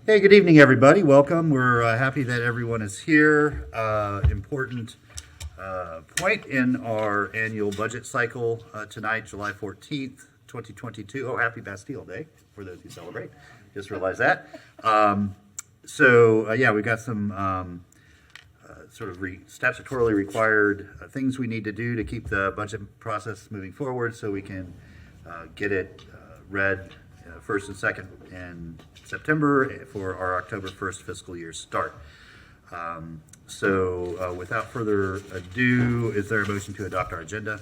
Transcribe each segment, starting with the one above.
Hey, good evening, everybody. Welcome. We're happy that everyone is here. Important point in our annual budget cycle tonight, July 14th, 2022. Oh, happy Bastille Day for those who celebrate. Just realized that. Yeah, we got some sort of statutorily required things we need to do to keep the budget process moving forward so we can get it read first and second in September for our October 1st fiscal year start. Without further ado, is there a motion to adopt our agenda?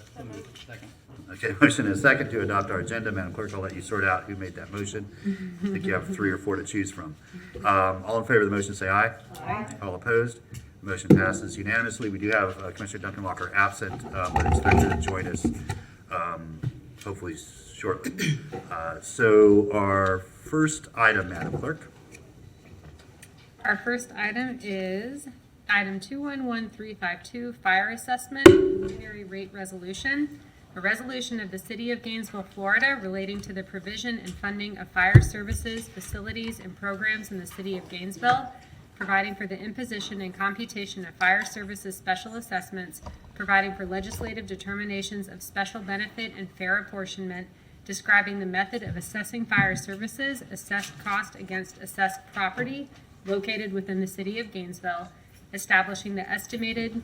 Second. Okay, motion and a second to adopt our agenda. Madam Clerk, I'll let you sort out who made that motion. I think you have 3 or 4 to choose from. All in favor of the motion say aye. Aye. All opposed? The motion passes unanimously. We do have Commissioner Duncan Walker absent, but expected to join us hopefully shortly. So our first item, Madam Clerk. Our first item is item 211352, fire assessment, preliminary rate resolution. A resolution of the City of Gainesville, Florida relating to the provision and funding of fire services, facilities, and programs in the City of Gainesville, providing for the imposition and computation of fire services special assessments, providing for legislative determinations of special benefit and fair apportionment, describing the method of assessing fire services, assessed cost against assessed property located within the City of Gainesville, establishing the estimated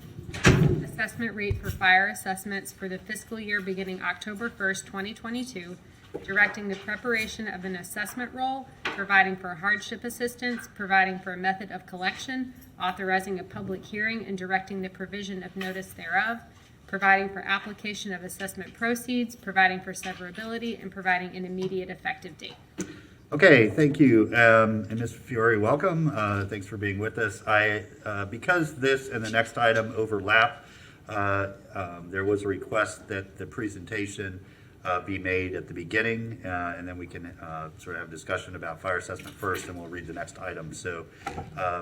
assessment rate for fire assessments for the fiscal year beginning October 1st, 2022, directing the preparation of an assessment roll, providing for hardship assistance, providing for a method of collection, authorizing a public hearing and directing the provision of notice thereof, providing for application of assessment proceeds, providing for severability, and providing an immediate effective date. Okay, thank you. And Ms. Fiore, welcome. Thanks for being with us. Because this and the next item overlap, there was a request that the presentation be made at the beginning, and then we can sort of have a discussion about fire assessment first, and we'll read the next item. So,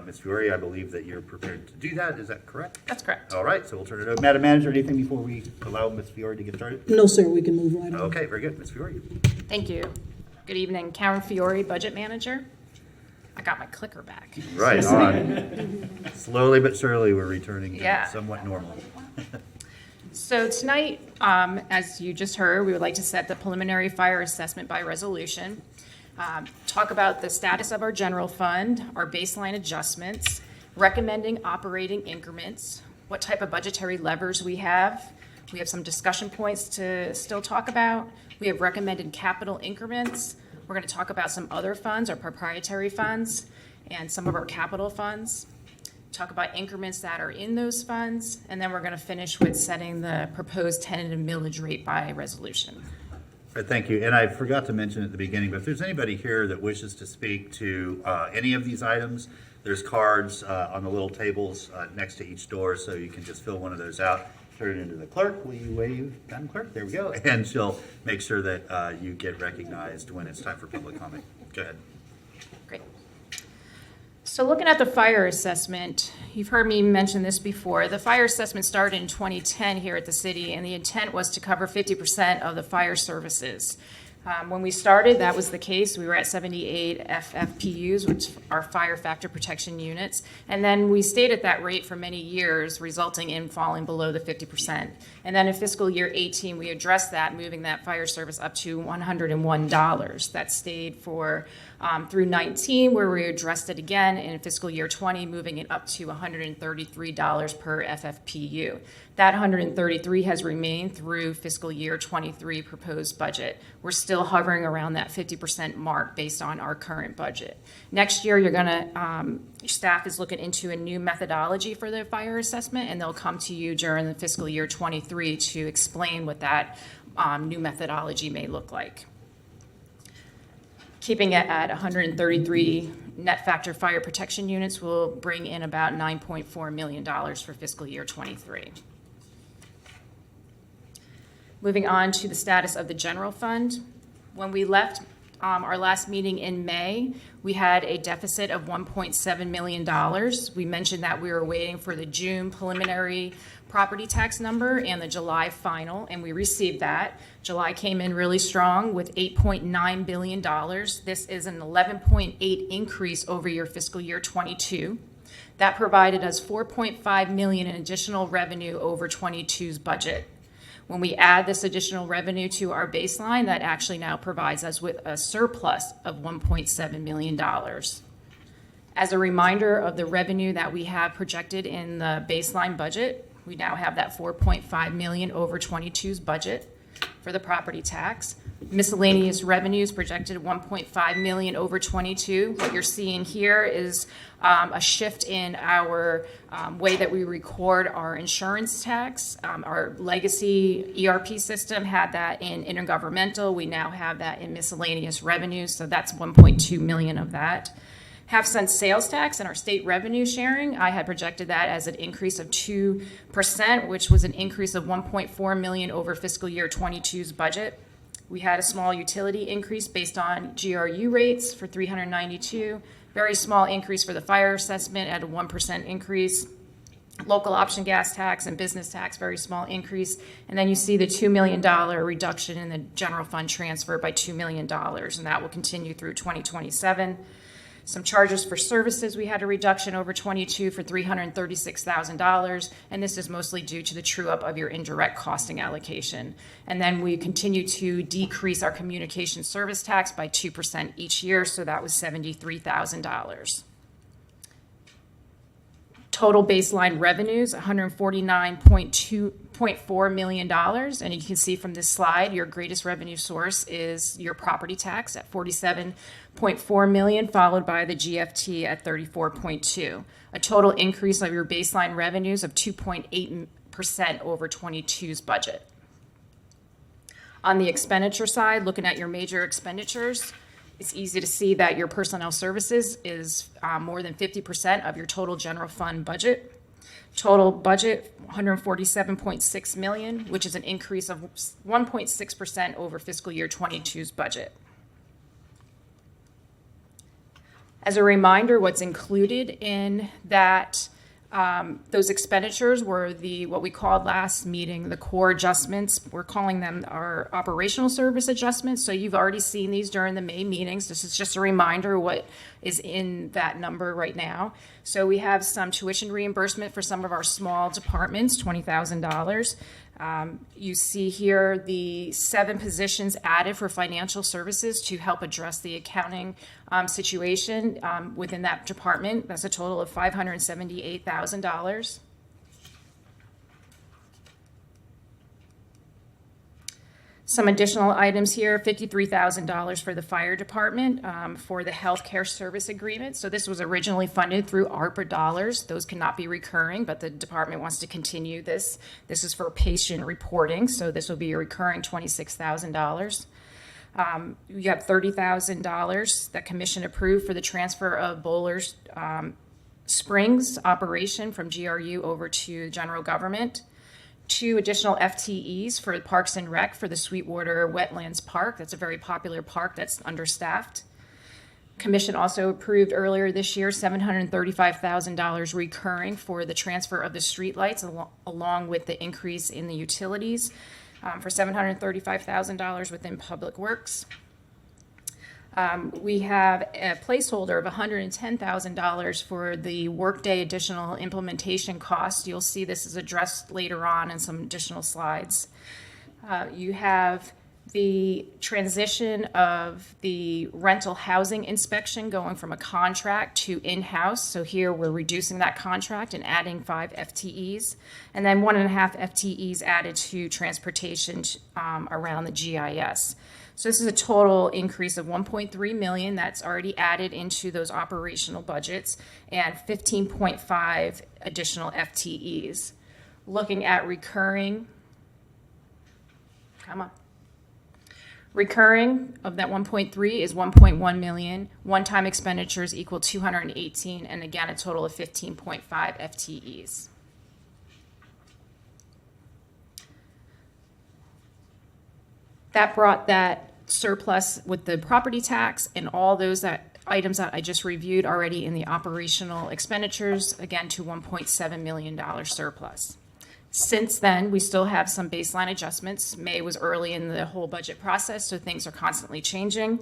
Ms. Fiore, I believe that you're prepared to do that. Is that correct? That's correct. All right, so we'll turn it over. Madam Manager, anything before we allow Ms. Fiore to get started? No, sir, we can move right on. Okay, very good. Ms. Fiore. Thank you. Good evening, Karen Fiore, Budget Manager. I got my clicker back. Right on. Slowly but surely, we're returning to Yeah. somewhat normal. So tonight, as you just heard, we would like to set the preliminary fire assessment by resolution, talk about the status of our general fund, our baseline adjustments, recommending operating increments, what type of budgetary levers we have. We have some discussion points to still talk about. We have recommended capital increments. We're going to talk about some other funds, our proprietary funds, and some of our capital funds. Talk about increments that are in those funds, and then we're going to finish with setting the proposed tentative millage rate by resolution. All right, thank you. And I forgot to mention at the beginning, but if there's anybody here that wishes to speak to any of these items, there's cards on the little tables next to each door, so you can just fill one of those out, turn it into the clerk. Will you wave, Madam Clerk? There we go. And she'll make sure that you get recognized when it's time for public comment. Go ahead. Great. So looking at the fire assessment, you've heard me mention this before. The fire assessment started in 2010 here at the city, and the intent was to cover 50% of the fire services. When we started, that was the case. We were at 78 FFPUs, which are fire factor protection units. And then we stayed at that rate for many years, resulting in falling below the 50%. And then in fiscal year 18, we addressed that, moving that fire service up to $101. That stayed for through 19, where we addressed it again, and in fiscal year 20, moving it up to $133 per FFPU. That $133 has remained through fiscal year 23 proposed budget. We're still hovering around that 50% mark based on our current budget. Next year, staff is looking into a new methodology for the fire assessment, and they'll come to you during the fiscal year 23 to explain what that new methodology may look like. Keeping it at 133 net factor fire protection units will bring in about $9.4 million for fiscal year 23. Moving on to the status of the general fund. When we left our last meeting in May, we had a deficit of $1.7 million. We mentioned that we were waiting for the June preliminary property tax number and the July final, and we received that. July came in really strong with $8.9 billion. This is an 11.8 increase over your fiscal year 22. That provided us $4.5 million in additional revenue over 22's budget. When we add this additional revenue to our baseline, that actually now provides us with a surplus of $1.7 million. As a reminder of the revenue that we have projected in the baseline budget, we now have that $4.5 million over 22's budget for the property tax. Miscellaneous revenues projected $1.5 million over 22. What you're seeing here is a shift in our way that we record our insurance tax. Our legacy ERP system had that in intergovernmental. We now have that in miscellaneous revenues, so that's $1.2 million of that. Half-cent sales tax and our state revenue sharing, I had projected that as an increase of 2%, which was an increase of $1.4 million over fiscal year 22's budget. We had a small utility increase based on GRU rates for $392. Very small increase for the fire assessment at a 1% increase. Local option gas tax and business tax, very small increase. And then you see the $2 million reduction in the general fund transfer by $2 million, and that will continue through 2027. Some charges for services, we had a reduction over 22 for $336,000, and this is mostly due to the true-up of your indirect costing allocation. And then we continue to decrease our communication service tax by 2% each year, so that was $73,000. Total baseline revenues, $149.4 million. And you can see from this slide, your greatest revenue source is your property tax at $47.4 million, followed by the GFT at $34.2. A total increase of your baseline revenues of 2.8% over 22's budget. On the expenditure side, looking at your major expenditures, it's easy to see that your personnel services is more than 50% of your total general fund budget. Total budget, $147.6 million, which is an increase of 1.6% over fiscal year 22's budget. As a reminder, what's included in that those expenditures were what we called last meeting, the core adjustments. We're calling them our operational service adjustments. So you've already seen these during the May meetings. This is just a reminder what is in that number right now. So we have some tuition reimbursement for some of our small departments, $20,000. You see here the 7 positions added for financial services to help address the accounting situation within that department. That's a total of $578,000. Some additional items here, $53,000 for the fire department for the healthcare service agreement. So this was originally funded through ARPA dollars. Those cannot be recurring, but the department wants to continue this. This is for patient reporting, so this will be a recurring $26,000. You have $30,000 that commission approved for the transfer of Bowler's Springs operation from GRU over to general government. 2 additional FTEs for Parks and Rec for the Sweetwater Wetlands Park. That's a very popular park that's understaffed. Commission also approved earlier this year $735,000 recurring for the transfer of the streetlights along with the increase in the utilities for $735,000 within Public Works. We have a placeholder of $110,000 for the Workday additional implementation costs. You'll see this is addressed later on in some additional slides. You have the transition of the rental housing inspection going from a contract to in-house. So here we're reducing that contract and adding 5 FTEs, and then 1.5 FTEs added to transportation around the GIS. So this is a total increase of $1.3 million that's already added into those operational budgets and 15.5 additional FTEs. Looking at recurring, recurring of that 1.3 is 1.1 million. One-time expenditures equal 218, and again, a total of 15.5 FTEs. That brought that surplus with the property tax and all those items that I just reviewed already in the operational expenditures, again, to $1.7 million surplus. Since then, we still have some baseline adjustments. May was early in the whole budget process, so things are constantly changing.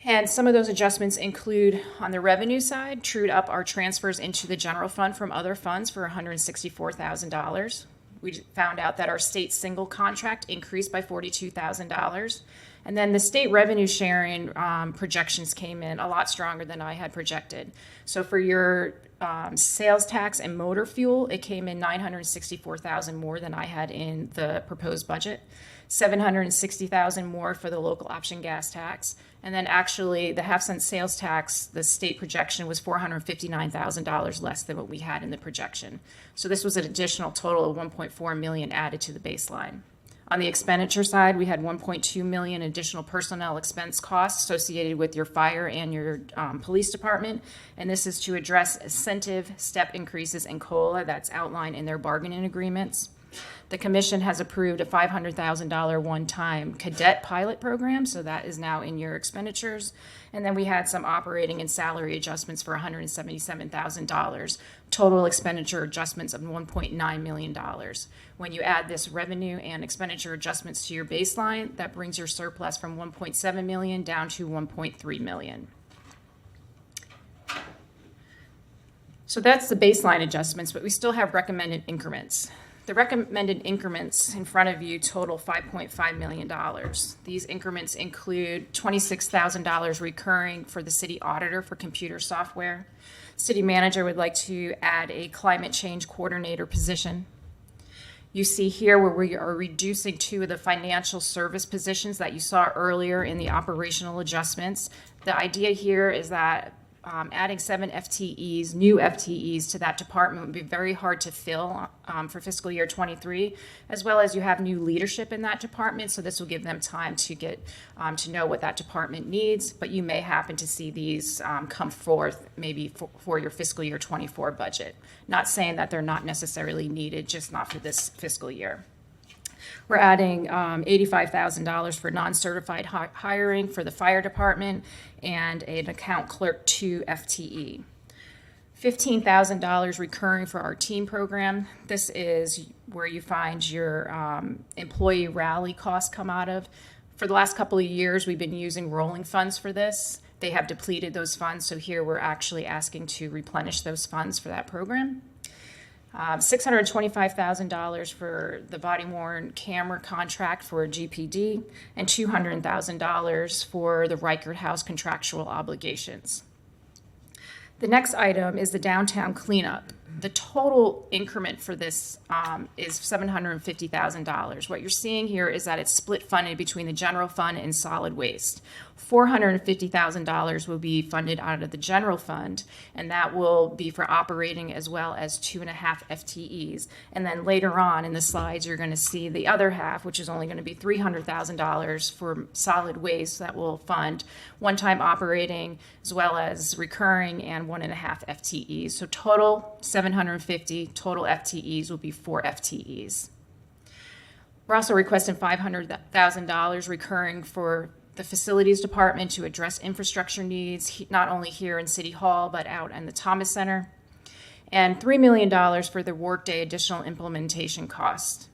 And some of those adjustments include, on the revenue side, trued up our transfers into the general fund from other funds for $164,000. We found out that our state single contract increased by $42,000. And then the state revenue sharing projections came in a lot stronger than I had projected. So for your sales tax and motor fuel, it came in $964,000 more than I had in the proposed budget. $760,000 more for the local option gas tax. And then actually the half-cent sales tax, the state projection was $459,000 less than what we had in the projection. So this was an additional total of $1.4 million added to the baseline. On the expenditure side, we had $1.2 million additional personnel expense costs associated with your fire and your police department. And this is to address incentive step increases in COLA that's outlined in their bargaining agreements. The commission has approved a $500,000 one-time cadet pilot program, so that is now in your expenditures. And then we had some operating and salary adjustments for $177,000, total expenditure adjustments of $1.9 million. When you add this revenue and expenditure adjustments to your baseline, that brings your surplus from $1.7 million down to $1.3 million. So that's the baseline adjustments, but we still have recommended increments. The recommended increments in front of you total $5.5 million. These increments include $26,000 recurring for the city auditor for computer software. City manager would like to add a climate change coordinator position. You see here where we are reducing two of the financial service positions that you saw earlier in the operational adjustments. The idea here is that adding 7 FTEs, new FTEs to that department would be very hard to fill for fiscal year 23, as well as you have new leadership in that department, so this will give them time to get to know what that department needs, but you may happen to see these come forth maybe for your fiscal year 24 budget. Not saying that they're not necessarily needed, just not for this fiscal year. We're adding $85,000 for non-certified hiring for the fire department and an account clerk 2 FTE. $15,000 recurring for our team program. This is where you find your employee rally costs come out of. For the last couple of years, we've been using rolling funds for this. They have depleted those funds, so here we're actually asking to replenish those funds for that program. $625,000 for the body-worn camera contract for GPD, and $200,000 for the Reichert House contractual obligations. The next item is the downtown cleanup. The total increment for this is $750,000. What you're seeing here is that it's split funded between the general fund and solid waste. $450,000 will be funded out of the general fund, and that will be for operating as well as 2.5 FTEs. And then later on in the slides, you're going to see the other half, which is only going to be $300,000 for solid waste that will fund one-time operating as well as recurring and 1.5 FTEs. So total 750, total FTEs will be 4 FTEs. We're also requesting $500,000 recurring for the facilities department to address infrastructure needs, not only here in City Hall, but out in the Thomas Center, and $3 million for the Workday additional implementation cost.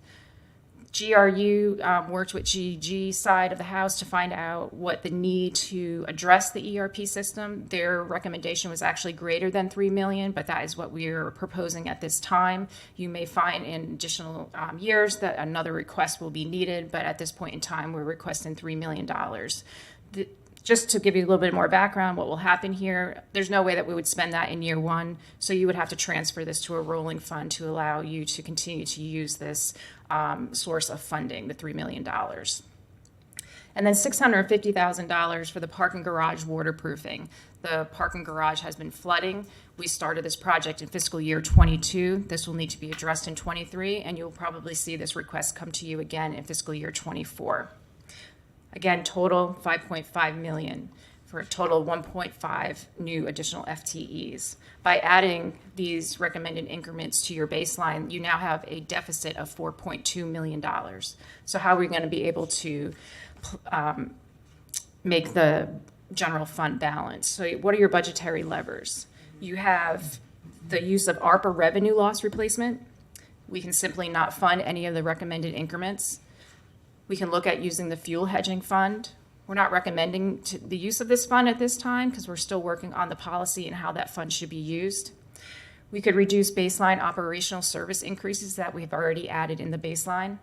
GRU worked with GG side of the house to find out what the need to address the ERP system. Their recommendation was actually greater than $3 million, but that is what we are proposing at this time. You may find in additional years that another request will be needed, but at this point in time, we're requesting $3 million. Just to give you a little bit more background, what will happen here, there's no way that we would spend that in year one, so you would have to transfer this to a rolling fund to allow you to continue to use this source of funding, the $3 million. And then $650,000 for the parking garage waterproofing. The parking garage has been flooding. We started this project in fiscal year 22. This will need to be addressed in 23, and you'll probably see this request come to you again in fiscal year 24. Again, total $5.5 million. for a total of 1.5 new additional FTEs. By adding these recommended increments to your baseline, you now have a deficit of $4.2 million. So how are we going to be able to make the general fund balance? So what are your budgetary levers? You have the use of ARPA revenue loss replacement. We can simply not fund any of the recommended increments. We can look at using the fuel hedging fund. We're not recommending the use of this fund at this time because we're still working on the policy and how that fund should be used. We could reduce baseline operational service increases that we've already added in the baseline.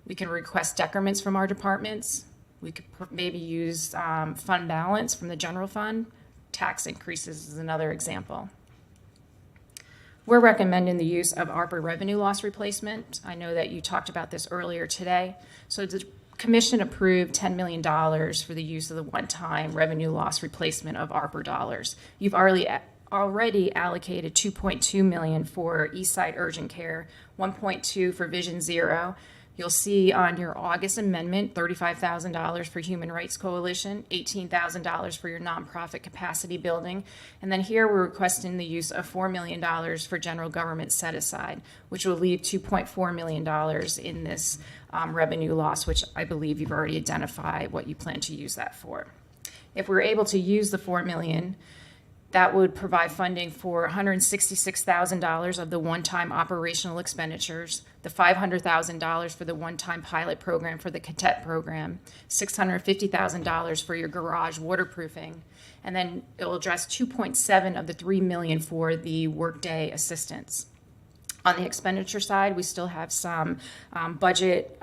We can request decrements from our departments. We could maybe use fund balance from the general fund. Tax increases is another example. We're recommending the use of ARPA revenue loss replacement. I know that you talked about this earlier today. So the Commission approved $10 million for the use of the one-time revenue loss replacement of ARPA dollars. You've already allocated $2.2 million for Eastside Urgent Care, $1.2 for Vision Zero. You'll see on your August amendment, $35,000 for Human Rights Coalition, $18,000 for your nonprofit capacity building. And then here we're requesting the use of $4 million for general government set aside, which will leave $2.4 million in this revenue loss, which I believe you've already identified what you plan to use that for. If we're able to use the $4 million, that would provide funding for $166,000 of the one-time operational expenditures, the $500,000 for the one-time pilot program for the cadet program, $650,000 for your garage waterproofing, and then it will address 2.7 of the $3 million for the workday assistance. On the expenditure side, we still have some budget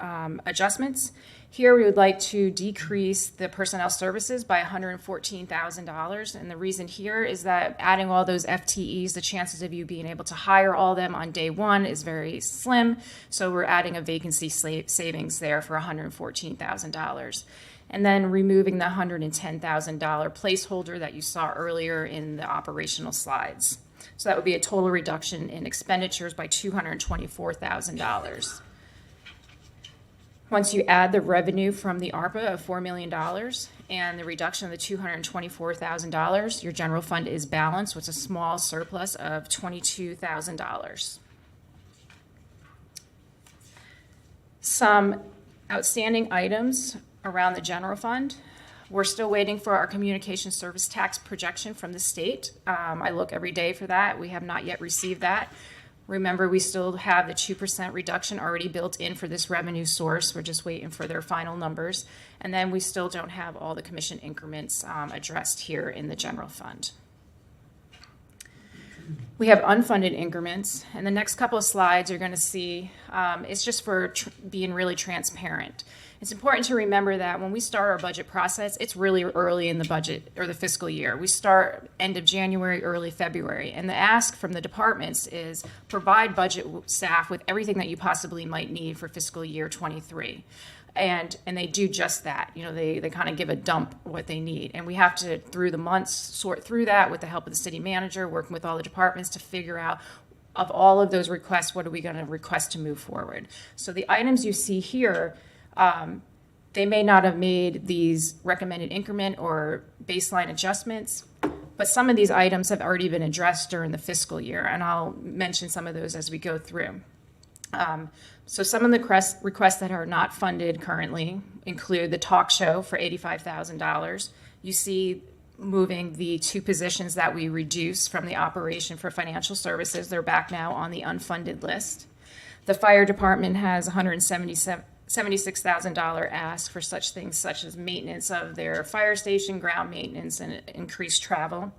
adjustments. Here, we would like to decrease the personnel services by $114,000. And the reason here is that adding all those FTEs, the chances of you being able to hire all of them on day one is very slim. So we're adding a vacancy savings there for $114,000. And then removing the $110,000 placeholder that you saw earlier in the operational slides. So that would be a total reduction in expenditures by $224,000. Once you add the revenue from the ARPA of $4 million and the reduction of the $224,000, your general fund is balanced with a small surplus of $22,000. Some outstanding items around the general fund. We're still waiting for our communication service tax projection from the state. I look every day for that. We have not yet received that. Remember, we still have the 2% reduction already built in for this revenue source. We're just waiting for their final numbers. And then we still don't have all the commission increments addressed here in the general fund. We have unfunded increments, and the next couple of slides you're going to see, it's just for being really transparent. It's important to remember that when we start our budget process, it's really early in the budget or the fiscal year. We start end of January, early February, and the ask from the departments is provide budget staff with everything that you possibly might need for fiscal year 23. And they do just that. You know, they kind of give a dump what they need. And we have to, through the months, sort through that with the help of the city manager, working with all the departments to figure out, of all of those requests, what are we going to request to move forward. So the items you see here, they may not have made these recommended increment or baseline adjustments, but some of these items have already been addressed during the fiscal year. And I'll mention some of those as we go through. So some of the requests that are not funded currently include the talk show for $85,000. You see moving the two positions that we reduced from the operation for financial services. They're back now on the unfunded list. The fire department has $176,000 ask for such things such as maintenance of their fire station, ground maintenance, and increased travel.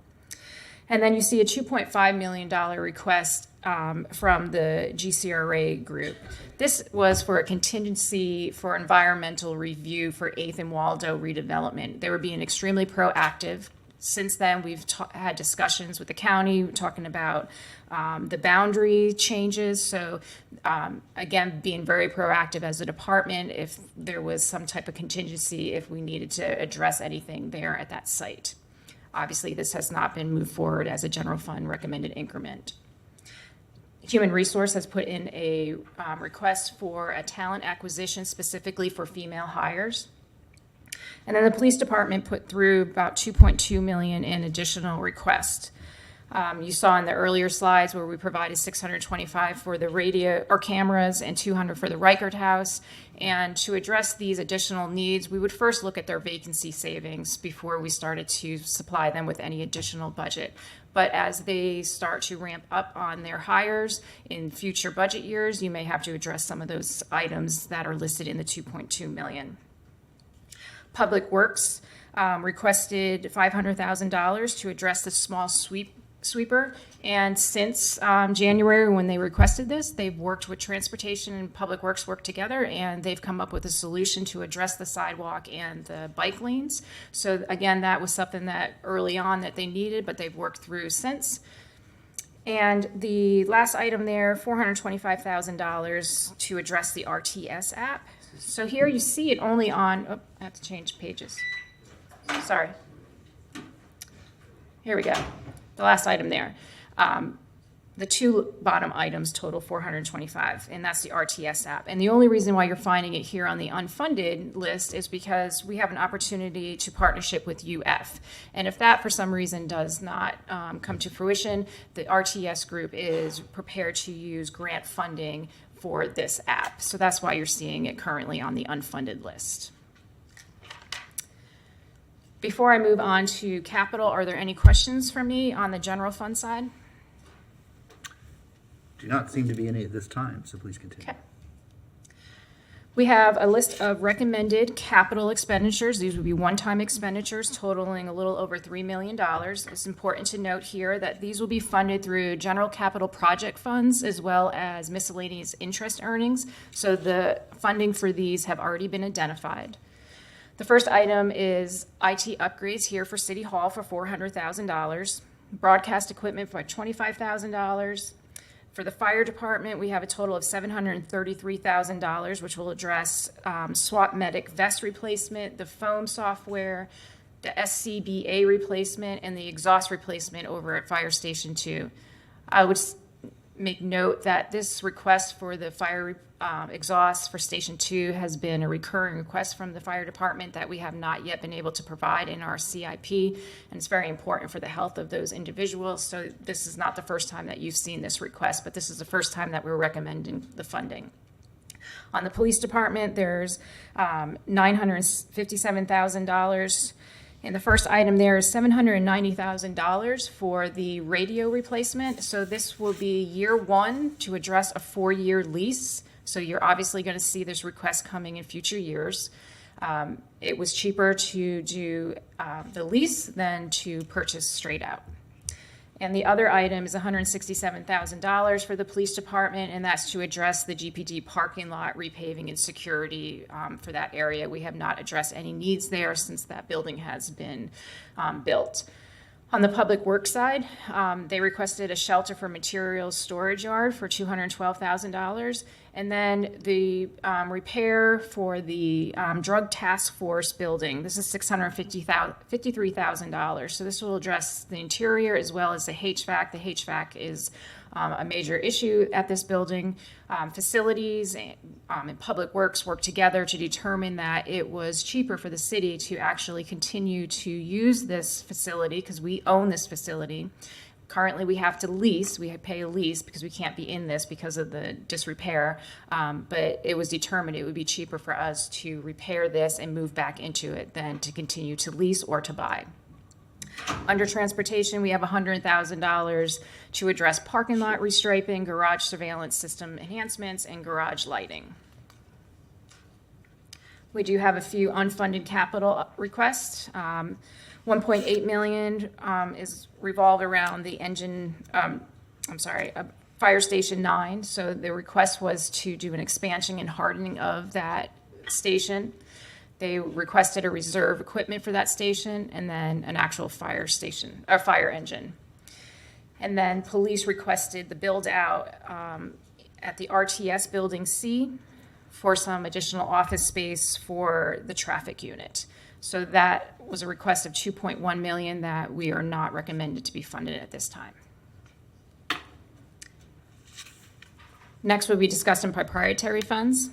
And then you see a $2.5 million request from the GCRA group. This was for a contingency for environmental review for 8th and Waldo redevelopment. They were being extremely proactive. Since then, we've had discussions with the county talking about the boundary changes. So again, being very proactive as a department if there was some type of contingency, if we needed to address anything there at that site. Obviously, this has not been moved forward as a general fund recommended increment. Human Resource has put in a request for a talent acquisition specifically for female hires. And then the police department put through about 2.2 million in additional requests. You saw in the earlier slides where we provided 625 for the radio or cameras and 200 for the Reichert House. And to address these additional needs, we would first look at their vacancy savings before we started to supply them with any additional budget. But as they start to ramp up on their hires in future budget years, you may have to address some of those items that are listed in the 2.2 million. Public Works requested $500,000 to address the small sweeper, and since January when they requested this, they've worked with Transportation and Public Works work together, and they've come up with a solution to address the sidewalk and the bike lanes. So again, that was something that early on that they needed, but they've worked through since. And the last item there, $425,000 to address the RTS app. So here you see it only on, oh, I have to change pages. Sorry. Here we go. The last item there. The two bottom items total 425, and that's the RTS app. And the only reason why you're finding it here on the unfunded list is because we have an opportunity to partnership with UF. And if that for some reason does not come to fruition, the RTS group is prepared to use grant funding for this app. So that's why you're seeing it currently on the unfunded list. Before I move on to capital, are there any questions for me on the general fund side? Do not seem to be any at this time, so please continue. Okay. We have a list of recommended capital expenditures. These would be one-time expenditures totaling a little over $3 million. It's important to note here that these will be funded through general capital project funds as well as miscellaneous interest earnings. So the funding for these have already been identified. The first item is IT upgrades here for City Hall for $400,000, broadcast equipment for $25,000. For the fire department, we have a total of $733,000, which will address SWAT medic vest replacement, the foam software, the SCBA replacement, and the exhaust replacement over at Fire Station 2. I would make note that this request for the fire exhaust for Station 2 has been a recurring request from the fire department that we have not yet been able to provide in our CIP, and it's very important for the health of those individuals. So this is not the first time that you've seen this request, but this is the first time that we're recommending the funding. On the police department, there's $957,000. And the first item there is $790,000 for the radio replacement. So this will be year one to address a 4-year lease. So you're obviously going to see this request coming in future years. It was cheaper to do the lease than to purchase straight out. And the other item is $167,000 for the police department, and that's to address the GPD parking lot repaving and security for that area. We have not addressed any needs there since that building has been built. On the public works side, they requested a shelter for materials storage yard for $212,000, and then the repair for the drug task force building. This is $653,000. So this will address the interior as well as the HVAC. The HVAC is a major issue at this building. Facilities and public works work together to determine that it was cheaper for the city to actually continue to use this facility because we own this facility. Currently, we have to lease. We pay a lease because we can't be in this because of the disrepair. But it was determined it would be cheaper for us to repair this and move back into it than to continue to lease or to buy. Under transportation, we have $100,000 to address parking lot restriping, garage surveillance system enhancements, and garage lighting. We do have a few unfunded capital requests. 1.8 million is revolved around the Fire Station 9. So the request was to do an expansion and hardening of that station. They requested a reserve equipment for that station and then an actual fire station or fire engine. And then police requested the build out at the RTS building C for some additional office space for the traffic unit. So that was a request of 2.1 million that we are not recommended to be funded at this time. Next will be discussed in proprietary funds.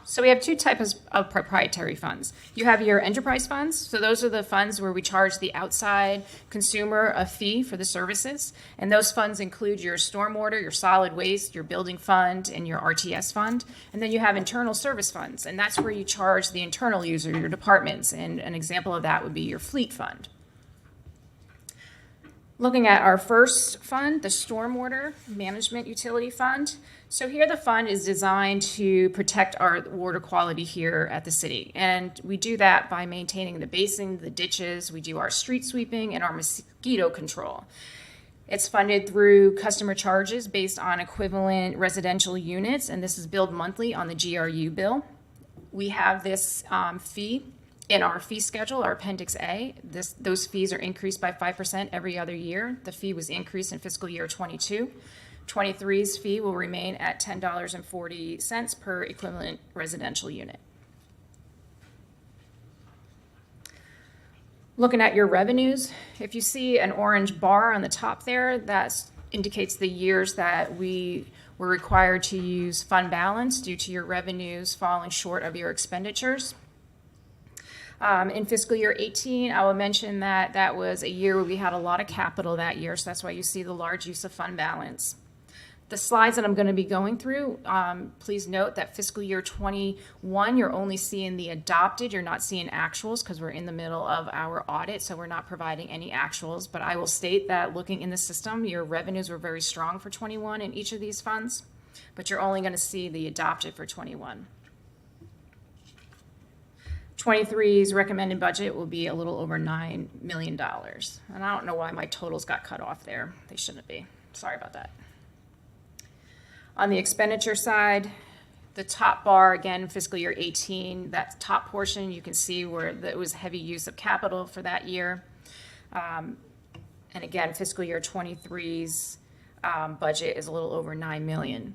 So we have two types of proprietary funds. You have your enterprise funds. So those are the funds where we charge the outside consumer a fee for the services. And those funds include your stormwater, your solid waste, your building fund, and your RTS fund. And then you have internal service funds. And that's where you charge the internal user, your departments. And an example of that would be your fleet fund. Looking at our first fund, the Stormwater Management Utility Fund. So here the fund is designed to protect our water quality here at the city. And we do that by maintaining the basin, the ditches, we do our street sweeping and our mosquito control. It's funded through customer charges based on equivalent residential units, and this is billed monthly on the GRU bill. We have this fee in our fee schedule, our Appendix A. Those fees are increased by 5% every other year. The fee was increased in fiscal year 22. 23's fee will remain at $10.40 per equivalent residential unit. Looking at your revenues, if you see an orange bar on the top there, that indicates the years that we were required to use fund balance due to your revenues falling short of your expenditures. In fiscal year 18, I will mention that that was a year where we had a lot of capital that year, so that's why you see the large use of fund balance. The slides that I'm going to be going through, please note that fiscal year 21, you're only seeing the adopted, you're not seeing actuals because we're in the middle of our audit, so we're not providing any actuals, but I will state that looking in the system, your revenues were very strong for 21 in each of these funds, but you're only going to see the adopted for 21. 23's recommended budget will be a little over $9 million. And I don't know why my totals got cut off there. They shouldn't be. Sorry about that. On the expenditure side, the top bar, again, fiscal year 18, that top portion, you can see where it was heavy use of capital for that year. And again, fiscal year 23's budget is a little over $9 million.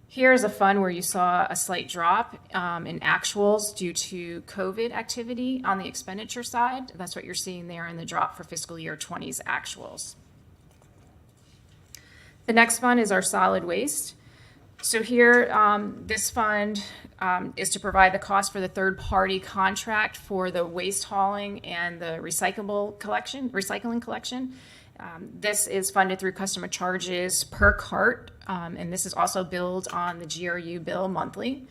Here's a fund where you saw a slight drop in actuals due to COVID activity on the expenditure side. That's what you're seeing there in the drop for fiscal year 20's actuals. The next fund is our solid waste. So here, this fund is to provide the cost for the third-party contract for the waste hauling and the recycling collection. This is funded through customer charges per cart, and this is also billed on the GRU bill monthly.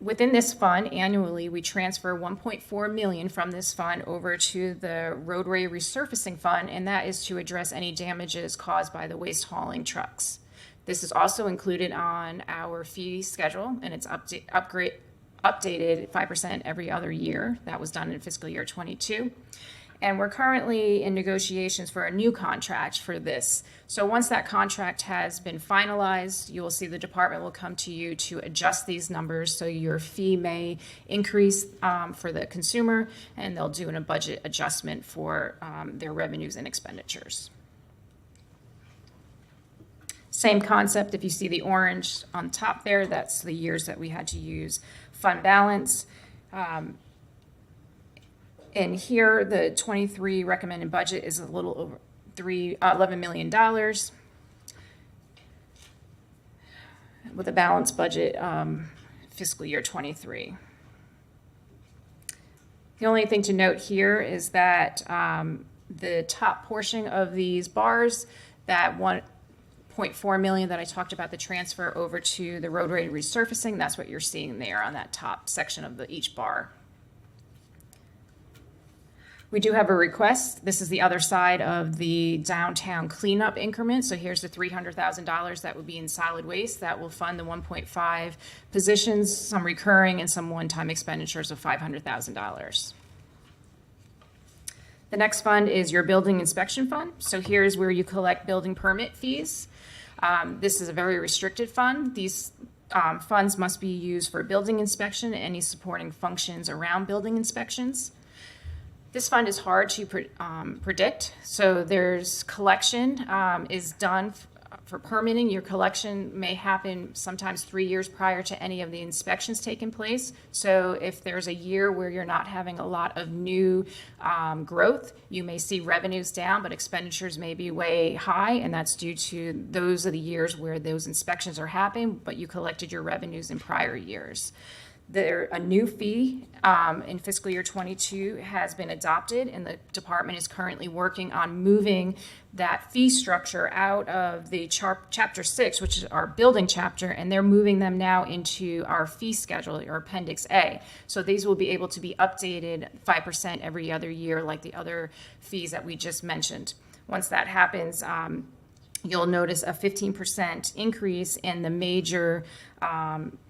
Within this fund, annually, we transfer $1.4 million from this fund over to the roadway resurfacing fund, and that is to address any damages caused by the waste hauling trucks. This is also included on our fee schedule, and it's updated 5% every other year. That was done in fiscal year 22. And we're currently in negotiations for a new contract for this. So once that contract has been finalized, you will see the department will come to you to adjust these numbers so your fee may increase for the consumer, and they'll do a budget adjustment for their revenues and expenditures. Same concept, if you see the orange on top there, that's the years that we had to use fund balance. And here, the 23 recommended budget is a little over $11 million with a balanced budget fiscal year 23. The only thing to note here is that the top portion of these bars, that $1.4 million that I talked about, the transfer over to the roadway resurfacing, that's what you're seeing there on that top section of each bar. We do have a request. This is the other side of the downtown cleanup increment. So here's the $300,000 that would be in solid waste that will fund the 1.5 positions, some recurring and some one-time expenditures of $500,000. The next fund is your building inspection fund. So here's where you collect building permit fees. This is a very restricted fund. These funds must be used for building inspection and any supporting functions around building inspections. This fund is hard to predict, so there's collection is done for permitting. Your collection may happen sometimes 3 years prior to any of the inspections taking place. So if there's a year where you're not having a lot of new growth, you may see revenues down, but expenditures may be way high, and that's due to those are the years where those inspections are happening, but you collected your revenues in prior years. A new fee in fiscal year 22 has been adopted, and the department is currently working on moving that fee structure out of the chapter 6, which is our building chapter, and they're moving them now into our fee schedule, or appendix A. So these will be able to be updated 5% every other year, like the other fees that we just mentioned. Once that happens, you'll notice a 15% increase in the major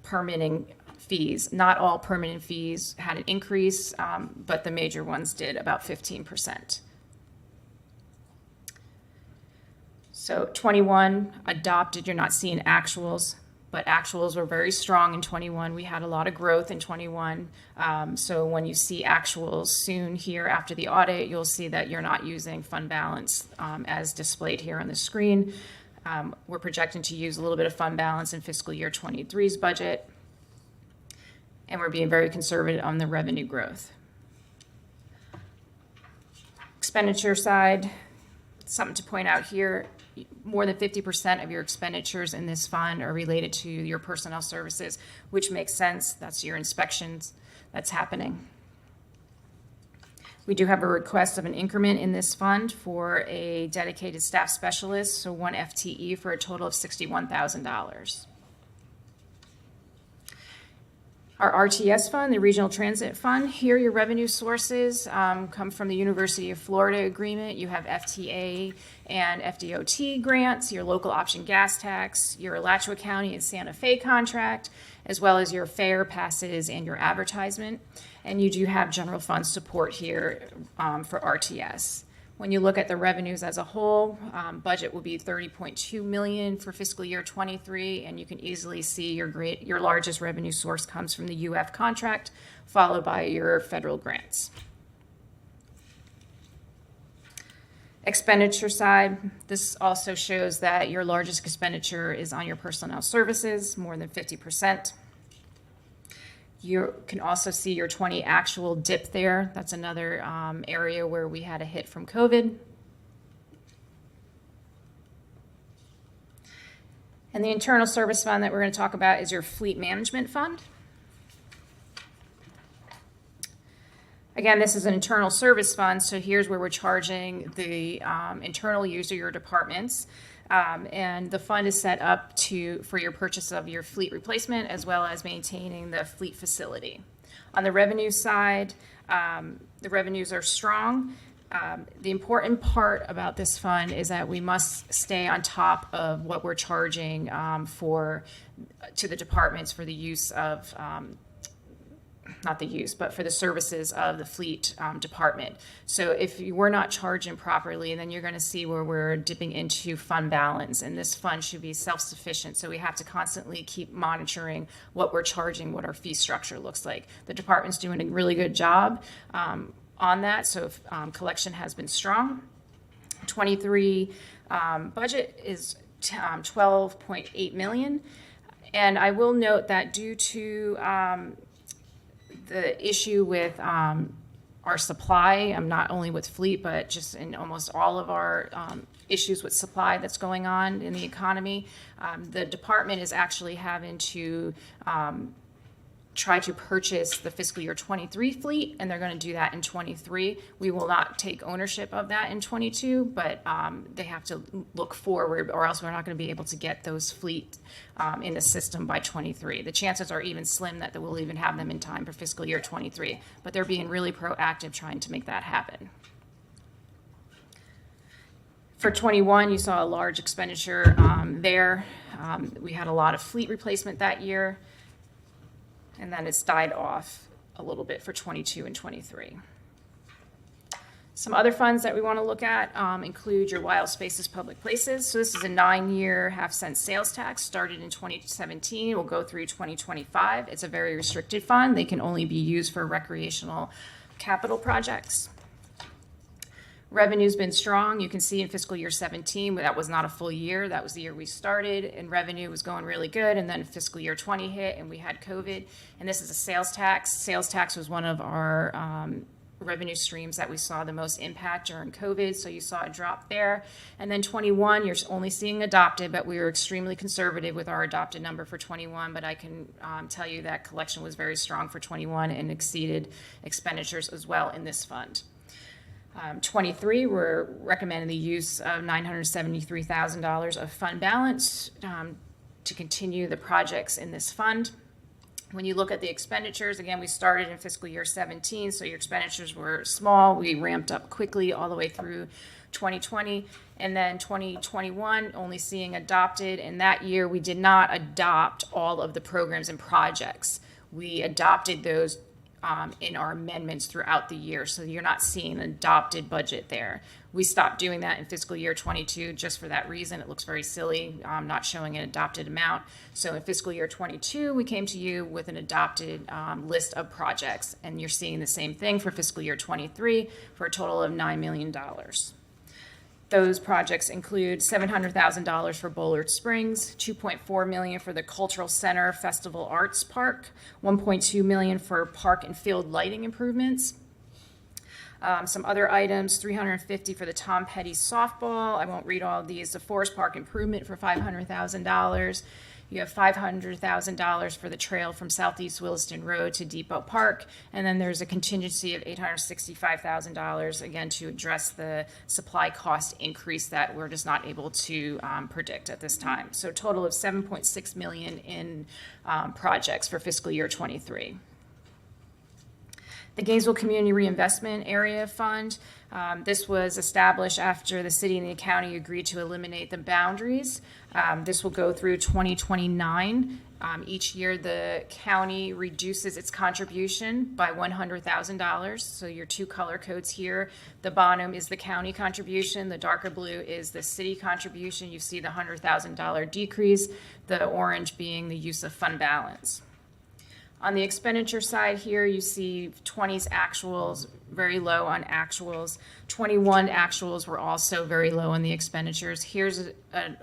permitting fees. Not all permanent fees had an increase, but the major ones did, about 15%. So 21 adopted, you're not seeing actuals, but actuals were very strong in 21. We had a lot of growth in 21. So when you see actuals soon here after the audit, you'll see that you're not using fund balance as displayed here on the screen. We're projecting to use a little bit of fund balance in fiscal year 23's budget. And we're being very conservative on the revenue growth. Expenditure side, something to point out here, more than 50% of your expenditures in this fund are related to your personnel services, which makes sense. That's your inspections that's happening. We do have a request of an increment in this fund for a dedicated staff specialist, so 1 FTE for a total of $61,000. Our RTS fund, the Regional Transit Fund, here your revenue sources come from the University of Florida agreement. You have FTA and FDOT grants, your local option gas tax, your Alachua County and Santa Fe contract, as well as your fare passes and your advertisement. And you do have general fund support here for RTS. When you look at the revenues as a whole, budget will be $30.2 million for fiscal year 23, and you can easily see your largest revenue source comes from the UF contract, followed by your federal grants. Expenditure side, this also shows that your largest expenditure is on your personnel services, more than 50%. You can also see your 20 actual dip there. That's another area where we had a hit from COVID. And the internal service fund that we're going to talk about is your fleet management fund. Again, this is an internal service fund, so here's where we're charging the internal use of your departments. And the fund is set up for your purchase of your fleet replacement as well as maintaining the fleet facility. On the revenue side, the revenues are strong. The important part about this fund is that we must stay on top of what we're charging to the departments for the use of not the use, but for the services of the fleet department. So if we're not charging properly, then you're going to see where we're dipping into fund balance, and this fund should be self-sufficient. So we have to constantly keep monitoring what we're charging, what our fee structure looks like. The department's doing a really good job on that, so collection has been strong. 23 budget is $12.8 million, and I will note that due to the issue with our supply, not only with fleet, but just in almost all of our issues with supply that's going on in the economy, the department is actually having to try to purchase the fiscal year 23 fleet, and they're going to do that in 23. We will not take ownership of that in 22, but they have to look forward, or else we're not going to be able to get those fleet in the system by 23. The chances are even slim that we'll even have them in time for fiscal year 23, but they're being really proactive trying to make that happen. For 21, you saw a large expenditure there. We had a lot of fleet replacement that year, and then it's died off a little bit for 22 and 23. Some other funds that we want to look at include your wild spaces, public places. So this is a 9-year half-cent sales tax, started in 2017, will go through 2025. It's a very restricted fund. They can only be used for recreational capital projects. Revenue's been strong. You can see in fiscal year 17, that was not a full year. That was the year we started, and revenue was going really good. And then fiscal year 20 hit, and we had COVID. And this is a sales tax. Sales tax was one of our revenue streams that we saw the most impact during COVID. So you saw a drop there. And then 21, you're only seeing adopted, but we were extremely conservative with our adopted number for 21. But I can tell you that collection was very strong for 21 and exceeded expenditures as well in this fund. 23, we're recommending the use of $973,000 of fund balance to continue the projects in this fund. When you look at the expenditures, again, we started in fiscal year 17, so your expenditures were small. We ramped up quickly all the way through 2020, and then 2021 only seeing adopted, and that year we did not adopt all of the programs and projects. We adopted those in our amendments throughout the year, so you're not seeing an adopted budget there. We stopped doing that in fiscal year 22 just for that reason. It looks very silly, not showing an adopted amount. So in fiscal year 22, we came to you with an adopted list of projects, and you're seeing the same thing for fiscal year 23 for a total of $9 million. Those projects include $700,000 for Bullard Springs, $2.4 million for the Cultural Center Festival Arts Park, $1.2 million for park and field lighting improvements. Some other items, $350,000 for the Tom Petty softball. I won't read all of these. The Forest Park improvement for $500,000. You have $500,000 for the trail from Southeast Williston Road to Depot Park. And then there's a contingency of $865,000, again, to address the supply cost increase that we're just not able to predict at this time. So a total of $7.6 million in projects for fiscal year 23. The Gainesville Community Reinvestment Area Fund, this was established after the city and the county agreed to eliminate the boundaries. This will go through 2029. Each year, the county reduces its contribution by $100,000. So your two color codes here, the bottom is the county contribution, the darker blue is the city contribution. You see the $100,000 decrease, the orange being the use of fund balance. On the expenditure side here, you see 20's actuals, very low on actuals. 21 actuals were also very low on the expenditures. Here's an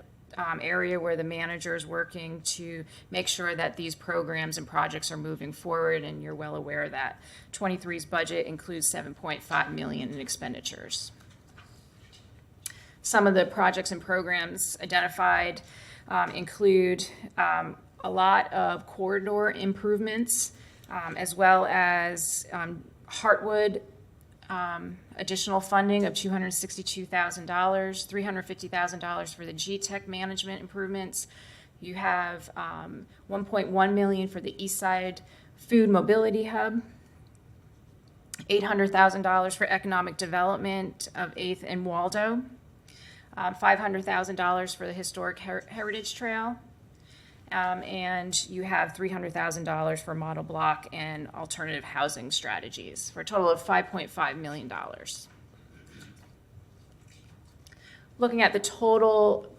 area where the manager is working to make sure that these programs and projects are moving forward, and you're well aware of that. 23's budget includes $7.5 million in expenditures. Some of the projects and programs identified include a lot of corridor improvements, as well as Heartwood additional funding of $262,000, $350,000 for the G-Tech management improvements. You have $1.1 million for the East Side Food Mobility Hub, $800,000 for economic development of 8th and Waldo, $500,000 for the Historic Heritage Trail, and you have $300,000 for model block and alternative housing strategies for a total of $5.5 million. Looking at the total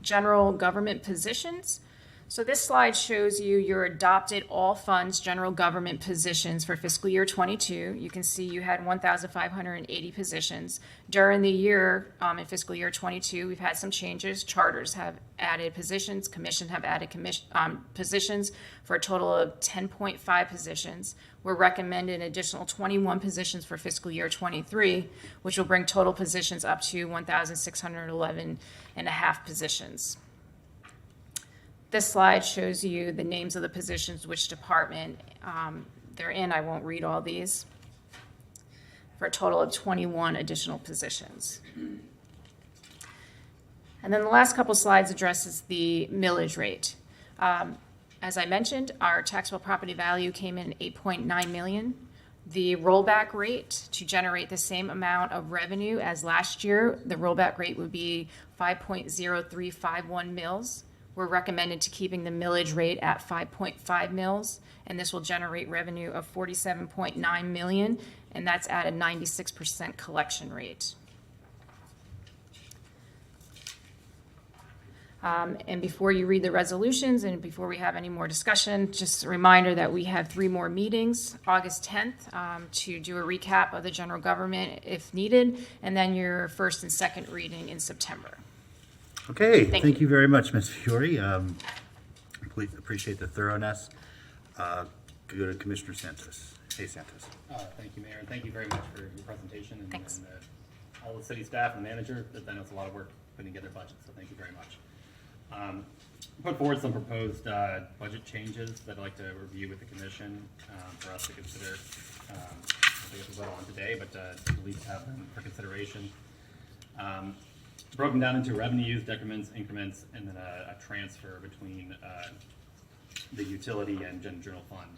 general government positions. So this slide shows you your adopted all funds general government positions for fiscal year 22. You can see you had 1,580 positions. During the year, in fiscal year 22, we've had some changes. Charters have added positions, commission have added positions for a total of 10.5 positions. We're recommending an additional 21 positions for fiscal year 23, which will bring total positions up to 1,611 and a half positions. This slide shows you the names of the positions, which department they're in. I won't read all these. For a total of 21 additional positions. And then the last couple slides addresses the millage rate. As I mentioned, our taxable property value came in at $8.9 million. The rollback rate to generate the same amount of revenue as last year, the rollback rate would be 5.0351 mils. We're recommended to keeping the millage rate at 5.5 mils, and this will generate revenue of $47.9 million, and that's at a 96% collection rate. And before you read the resolutions and before we have any more discussion, just a reminder that we have 3 more meetings, August 10th, to do a recap of the general government if needed, and then your first and second reading in September. Okay, Thank thank you very much, Ms. Fiore. Appreciate the thoroughness. Go to Commissioner Santos. Hey, Santos. Thank you, Mayor, and thank you very much for your presentation. And, Thanks. and all the city staff and manager, I know it's a lot of work putting together budgets, so thank you very much. Put forward some proposed budget changes that I'd like to review with the commission for us to consider. I think it's well on today, but at least have them for consideration. Broken down into revenues, decrements, increments, and then a transfer between the utility and general fund.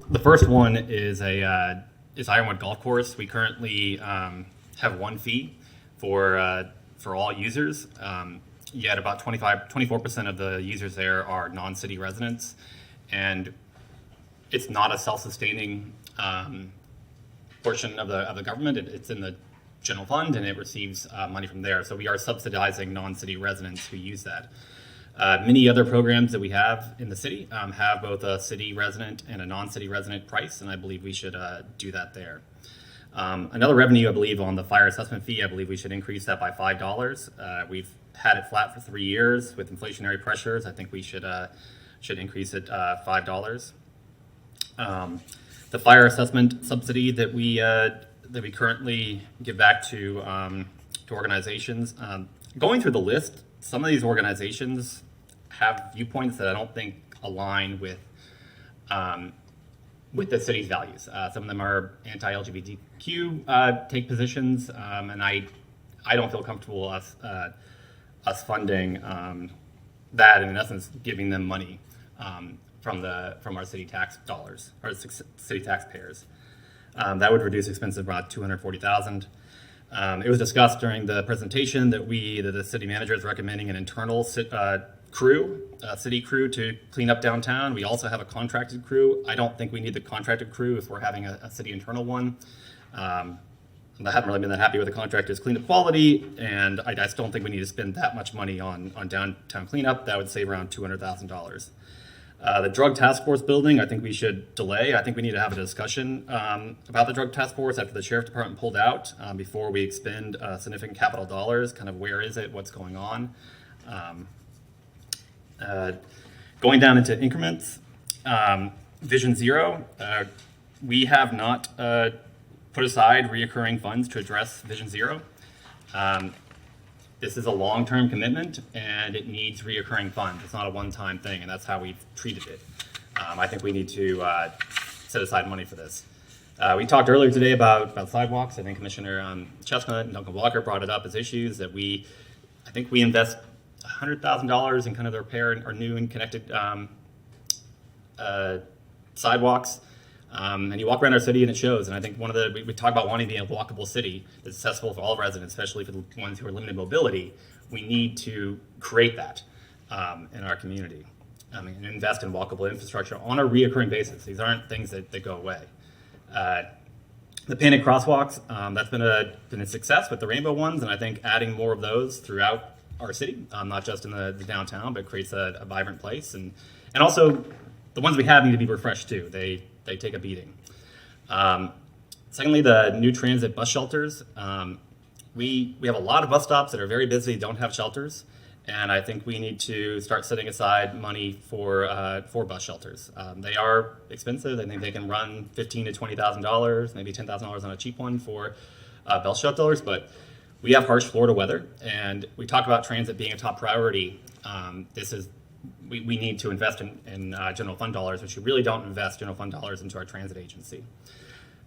The first one is Ironwood Golf Course. We currently have one fee for all users. Yet about 24% of the users there are non-city residents, and it's not a self-sustaining portion of the government. It's in the general fund, and it receives money from there. So we are subsidizing non-city residents who use that. Many other programs that we have in the city have both a city resident and a non-city resident price, and I believe we should do that there. Another revenue, I believe, on the fire assessment fee, I believe we should increase that by $5. We've had it flat for 3 years with inflationary pressures. I think we should increase it $5. The fire assessment subsidy that we currently give back to organizations. Going through the list, some of these organizations have viewpoints that I don't think align with the city's values. Some of them are anti-LGBTQ take positions, and I don't feel comfortable us funding that, and in essence giving them money from our city tax dollars, or city taxpayers. That would reduce expenses about $240,000. It was discussed during the presentation that the city manager is recommending an internal city crew to clean up downtown. We also have a contracted crew. I don't think we need the contracted crew if we're having a city internal one. I haven't really been that happy with the contractor's cleanup quality, and I just don't think we need to spend that much money on downtown cleanup. That would save around $200,000. The drug task force building, I think we should delay. I think we need to have a discussion about the drug task force after the sheriff department pulled out before we expend significant capital dollars. Kind of where is it? What's going on? Going down into increments, Vision Zero, we have not put aside reoccurring funds to address Vision Zero. This is a long-term commitment, and it needs reoccurring funds. It's not a one-time thing, and that's how we've treated it. I think we need to set aside money for this. We talked earlier today about sidewalks. I think Commissioner Chestnut and Duncan Walker brought it up as issues that I think we invest $100,000 in kind of the repair or new and connected sidewalks. And you walk around our city and it shows. And I think we talk about wanting to be a walkable city that's accessible for all residents, especially for the ones who are limited mobility. We need to create that in our community and invest in walkable infrastructure on a reoccurring basis. These aren't things that go away. The painted crosswalks, that's been a success with the rainbow ones, and I think adding more of those throughout our city, not just in the downtown, but creates a vibrant place. And also, the ones we have need to be refreshed too. They take a beating. Secondly, the new transit bus shelters. We have a lot of bus stops that are very busy, don't have shelters, and I think we need to start setting aside money for bus shelters. They are expensive. I think they can run $15,000 to $20,000, maybe $10,000 on a cheap one for bus shelters, but we have harsh Florida weather, and we talk about transit being a top priority. We need to invest in general fund dollars, which we really don't invest general fund dollars into our transit agency.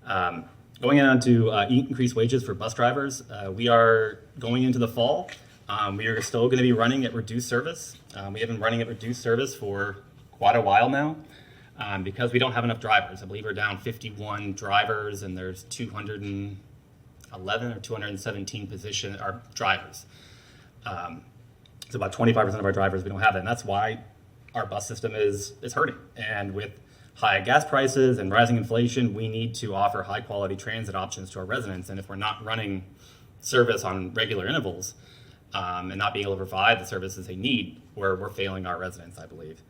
Going on to increased wages for bus drivers, we are going into the fall. We are still going to be running at reduced service. We have been running at reduced service for quite a while now because we don't have enough drivers. I believe we're down 51 drivers, and there's 211 or 217 drivers. So about 25% of our drivers, we don't have that, and that's why our bus system is hurting. And with high gas prices and rising inflation, we need to offer high quality transit options to our residents. And if we're not running service on regular intervals, and not being able to provide the services they need, we're failing our residents, I believe.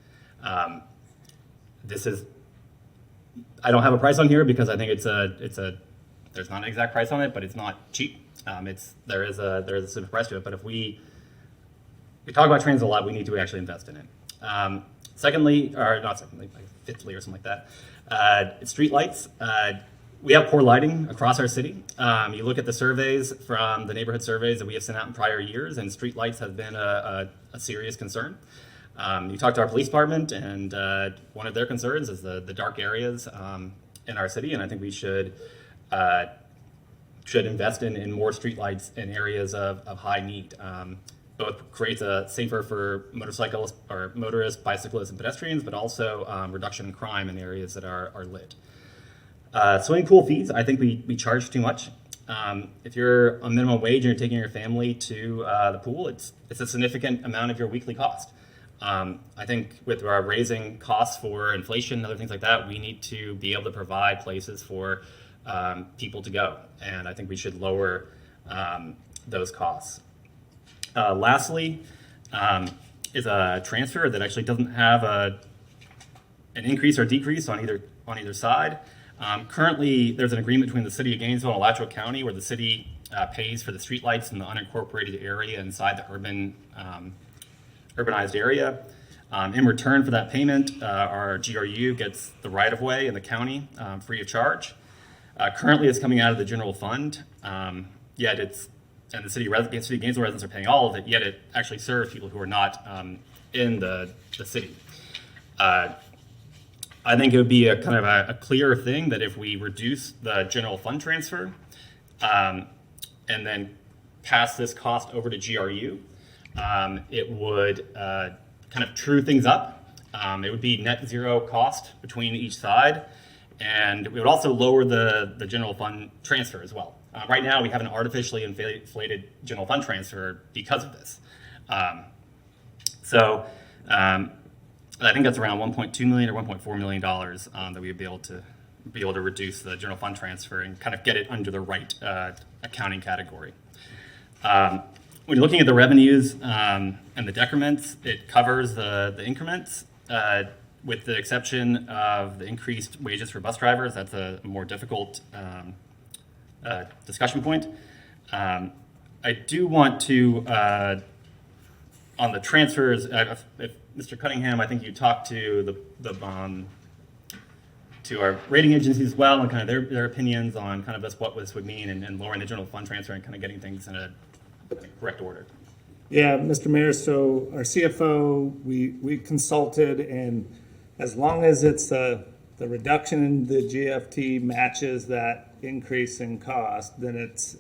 This is, I don't have a price on here because I think there's not an exact price on it, but it's not cheap. There is a simple price to it, but if we talk about transit a lot, we need to actually invest in it. Secondly, or not secondly, like fifthly or something like that, street lights. We have poor lighting across our city. You look at the surveys from the neighborhood surveys that we have sent out in prior years, and street lights have been a serious concern. You talk to our police department, and one of their concerns is the dark areas in our city, and I think we should invest in more streetlights in areas of high need. Both creates a safer for motorcyclists or motorists, bicyclists, and pedestrians, but also reduction in crime in areas that are lit. Swimming pool fees, I think we charge too much. If you're on minimum wage and you're taking your family to the pool, it's a significant amount of your weekly cost. I think with our raising costs for inflation and other things like that, we need to be able to provide places for people to go, and I think we should lower those costs. Lastly, is a transfer that actually doesn't have an increase or decrease on either side. Currently, there's an agreement between the City of Gainesville and Alachua County where the city pays for the streetlights in the unincorporated area inside the urbanized area. In return for that payment, our GRU gets the right-of-way in the county free of charge. Currently, it's coming out of the general fund, yet and the city of Gainesville residents are paying all of it, yet it actually serves people who are not in the city. I think it would be a kind of a clear thing that if we reduce the general fund transfer and then pass this cost over to GRU, it would kind of true things up. It would be net zero cost between each side, and we would also lower the general fund transfer as well. Right now, we have an artificially inflated general fund transfer because of this. I think that's around $1.2 million or $1.4 million that we would be able to reduce the general fund transfer and kind of get it under the right accounting category. When you're looking at the revenues and the decrements, it covers the increments with the exception of the increased wages for bus drivers. That's a more difficult discussion point. I do want to, on the transfers, if Mr. Cunningham, I think you talked to to our rating agencies as well, and kind of their opinions on kind of what this would mean and lowering the general fund transfer and kind of getting things in a correct order. Yeah, Mr. Mayor, so our CFO, we consulted, and as long as it's the reduction in the GFT matches that increase in cost, then it's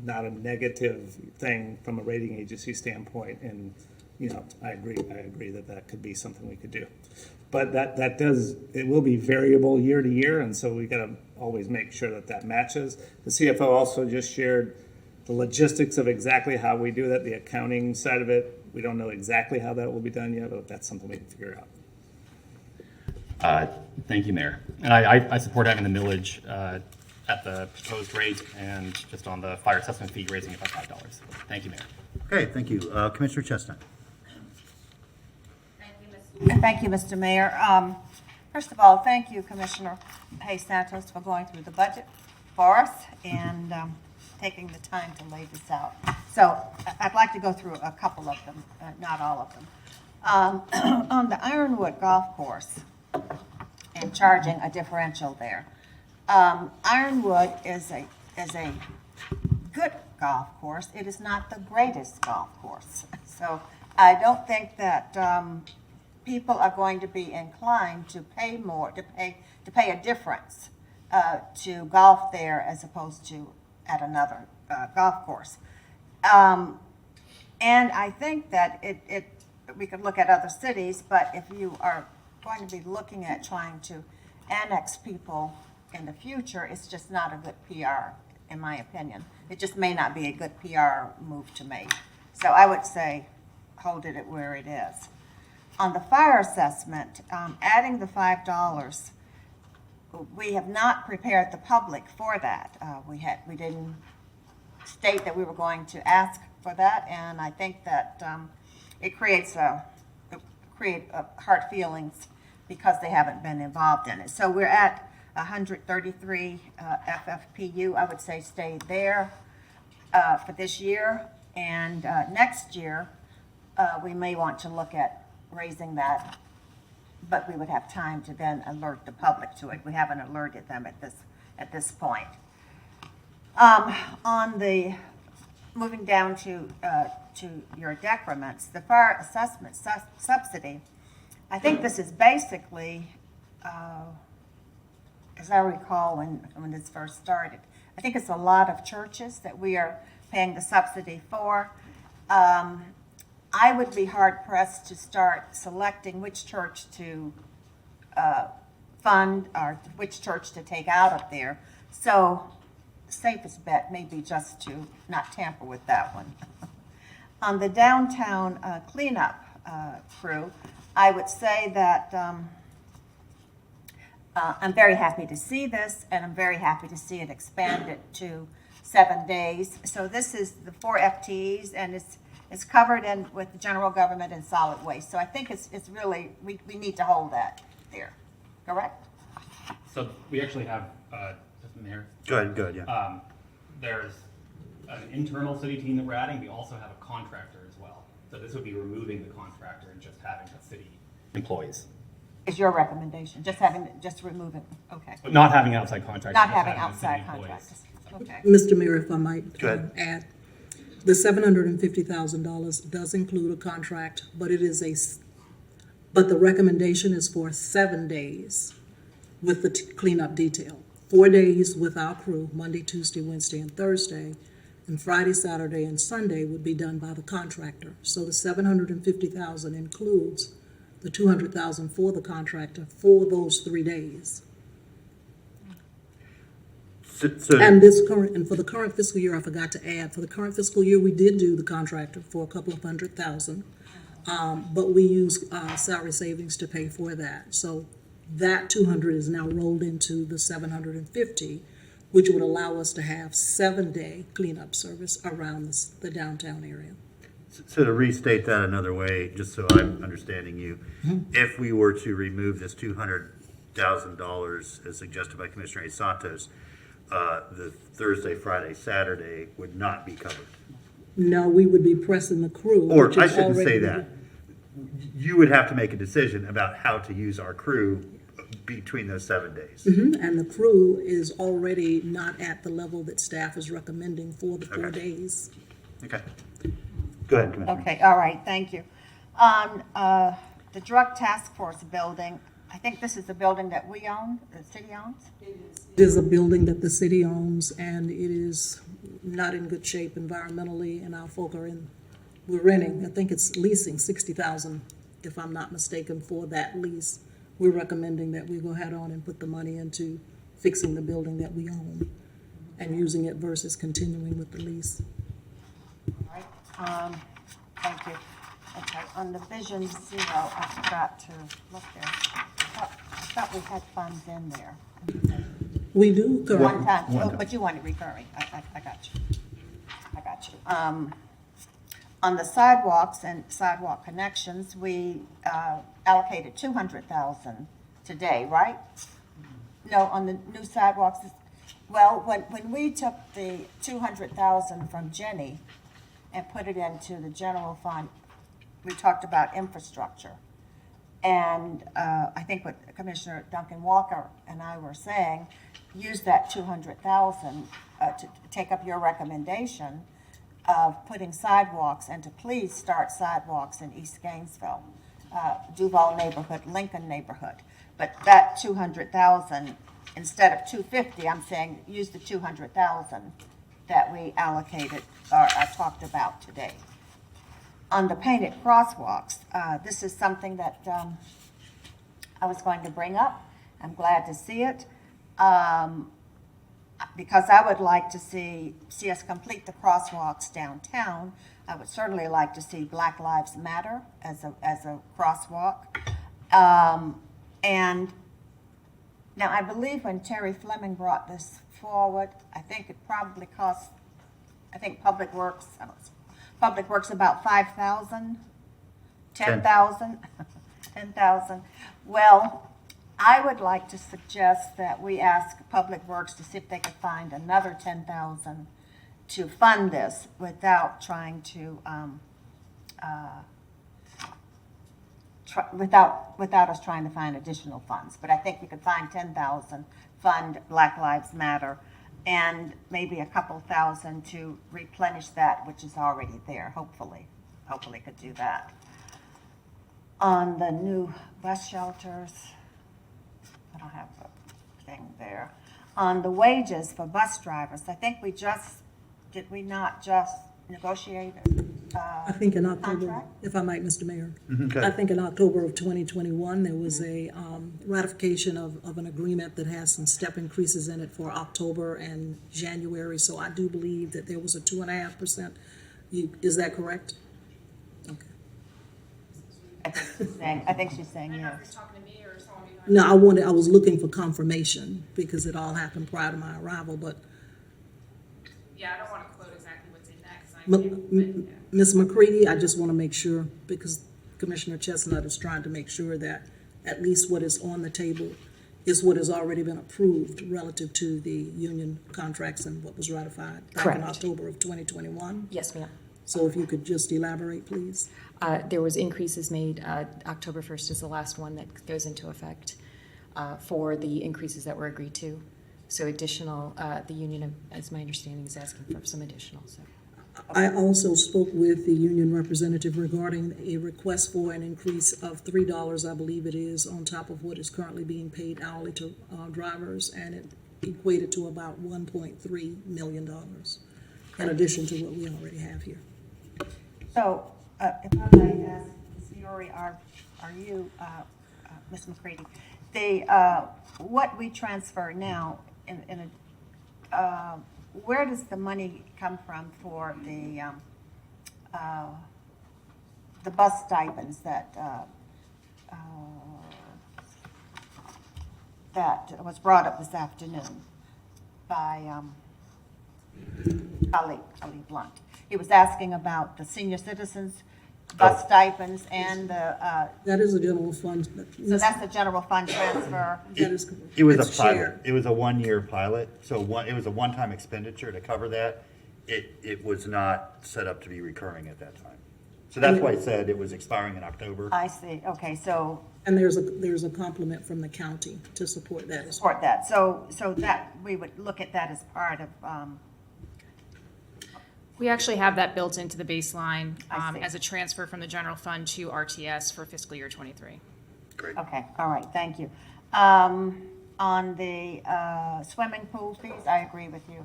not a negative thing from a rating agency standpoint. And I agree that could be something we could do. But it will be variable year to year, and so we got to always make sure that matches. The CFO also just shared the logistics of exactly how we do that, the accounting side of it. We don't know exactly how that will be done yet, but that's something we can figure out. Thank you, Mayor. And I support having the millage at the proposed rate and just on the fire assessment fee, raising it by $5. Thank you, Mayor. Okay, thank you. Commissioner Chestnut. Thank you, Mr. Mayor. First of all, thank you, Commissioner Hayes Santos, for going through the budget for us and taking the time to lay this out. So I'd like to go through a couple of them, not all of them. On the Ironwood Golf Course and charging a differential there. Ironwood is a good golf course. It is not the greatest golf course. So I don't think that people are going to be inclined to pay more, to pay a difference to golf there as opposed to at another golf course. And I think that we could look at other cities, but if you are going to be looking at trying to annex people in the future, it's just not a good PR, in my opinion. It just may not be a good PR move to make. So I would say hold it at where it is. On the fire assessment, adding the $5, we have not prepared the public for that. We didn't state that we were going to ask for that, and I think that it create hard feelings because they haven't been involved in it. So we're at 133 FFPU. I would say stay there for this year, and next year we may want to look at raising that, but we would have time to then alert the public to it. We haven't alerted them at this point. On the moving down to your decrements, the fire assessment subsidy, I think this is basically, as I recall when this first started, I think it's a lot of churches that we are paying the subsidy for. I would be hard pressed to start selecting which church to fund or which church to take out of there. So safest bet may be just to not tamper with that one. On the downtown cleanup crew, I would say that I'm very happy to see this, and I'm very happy to see it expanded to 7 days. So this is the 4 FTEs, and it's covered in with the general government and solid waste. So I think it's really, we need to hold that there, correct? So we actually have, Mayor, Good, yeah. there's an internal city team that we're adding. We also have a contractor as well. So this would be removing the contractor and just having the city employees. Is your recommendation, just remove it, okay. But not having outside contractors. Not just having the outside city employees. contractors, okay. Mr. Mayor, if I might Go ahead. add, the $750,000 does include a contract, but but the recommendation is for 7 days with the cleanup detail. 4 days with our crew, Monday, Tuesday, Wednesday, and Thursday, and Friday, Saturday, and Sunday would be done by the contractor. So the $750,000 includes the $200,000 for the contractor for those 3 days. So, And for the current fiscal year, I forgot to add, for the current fiscal year, we did do the contractor for a couple of $100,000. But we used salary savings to pay for that. So that 200 is now rolled into the 750, which would allow us to have 7-day cleanup service around the downtown area. So to restate that another way, just so I'm understanding you, if we were to remove this $200,000 as suggested by Commissioner A. Santos, the Thursday, Friday, Saturday would not be covered. No, we would be pressing the crew. Or which I is shouldn't say already- that. You would have to make a decision about how to use our crew between those 7 days. And the crew is already not at the level that staff is recommending for the 4 Okay. days. Okay. Go ahead, Commissioner. Okay, all right, thank you. On the drug task force building, I think this is the building that we own, the city owns? It is a building that the city owns, and it is not in good shape environmentally, and our folk we're renting, I think it's leasing $60,000, if I'm not mistaken, for that lease. We're recommending that we go ahead on and put the money into fixing the building that we own and using it versus continuing with the lease. All right, thank you. Okay, on the Vision Zero, I forgot to look there. I thought we had funds in there. We do One currently. time, oh, but you want it recurring, I got you. I got you. On the sidewalks and sidewalk connections, we allocated $200,000 today, right? No, on the new sidewalks, well, when we took the $200,000 from Jenny and put it into the general fund, we talked about infrastructure. And I think what Commissioner Duncan Walker and I were saying, use that $200,000 to take up your recommendation of putting sidewalks, and to please start sidewalks in East Gainesville, Duval neighborhood, Lincoln neighborhood. But that $200,000, instead of $250,000, I'm saying use the $200,000 that we allocated or I talked about today. On the painted crosswalks, this is something that I was going to bring up. I'm glad to see it. Because I would like to see us complete the crosswalks downtown. I would certainly like to see Black Lives Matter as a crosswalk. And now I believe when Terry Fleming brought this forward, I think it probably cost, I think Public Works, Public Works about 5,000, 10,000, 10,000. Well, I would like to suggest that we ask Public Works to see if they could find another 10,000 to fund this without trying to, without us trying to find additional funds. But I think we could find 10,000, fund Black Lives Matter, and maybe a couple thousand to replenish that which is already there, hopefully. Hopefully could do that. On the new bus shelters, I don't have a thing there. On the wages for bus drivers, I think did we not just negotiate I think in October, contract? if I might, Mr. Mayor. Okay. I think in October of 2021, there was a ratification of an agreement that has some step increases in it for October and January. So I do believe that there was a 2.5%. Is that correct? Okay. I think she's saying yes. talking to me or someone behind. No, I was looking for confirmation because it all happened prior to my arrival, but Yeah, I don't want to quote exactly what's in that, because Ms. McCready, I just want to make sure, because Commissioner Chestnut is trying to make sure that at least what is on the table is what has already been approved relative to the union contracts and what was ratified back in Correct. October of 2021. Yes, ma'am. So if you could just elaborate, please. There was increases made, October 1st is the last one that goes into effect for the increases that were agreed to. So additional, the union, as my understanding, is asking for some additional, so. I also spoke with the union representative regarding a request for an increase of $3, I believe it is, on top of what is currently being paid hourly to drivers, and it equated to about $1.3 million, in addition to what we already have here. So, if I may ask, Ms. Fiore, are you, Ms. McCready, what we transfer now where does the money come from for the bus stipends that was brought up this afternoon by Ali Blunt? He was asking about the senior citizens bus stipends and the, That is a general fund. so that's the general fund transfer. That is correct. It was a It's pilot. shared. It was a one-year pilot, so it was a one-time expenditure to cover that. It was not set up to be recurring at that time. So that's why I said it was expiring in October. I see, okay, so And there's a complement from the county to support that as well. support that. So that, we would look at that as part of, We actually have that built into the baseline I see. as a transfer from the general fund to RTS for fiscal year '23. Great. okay, all right, thank you. On the swimming pool fees, I agree with you.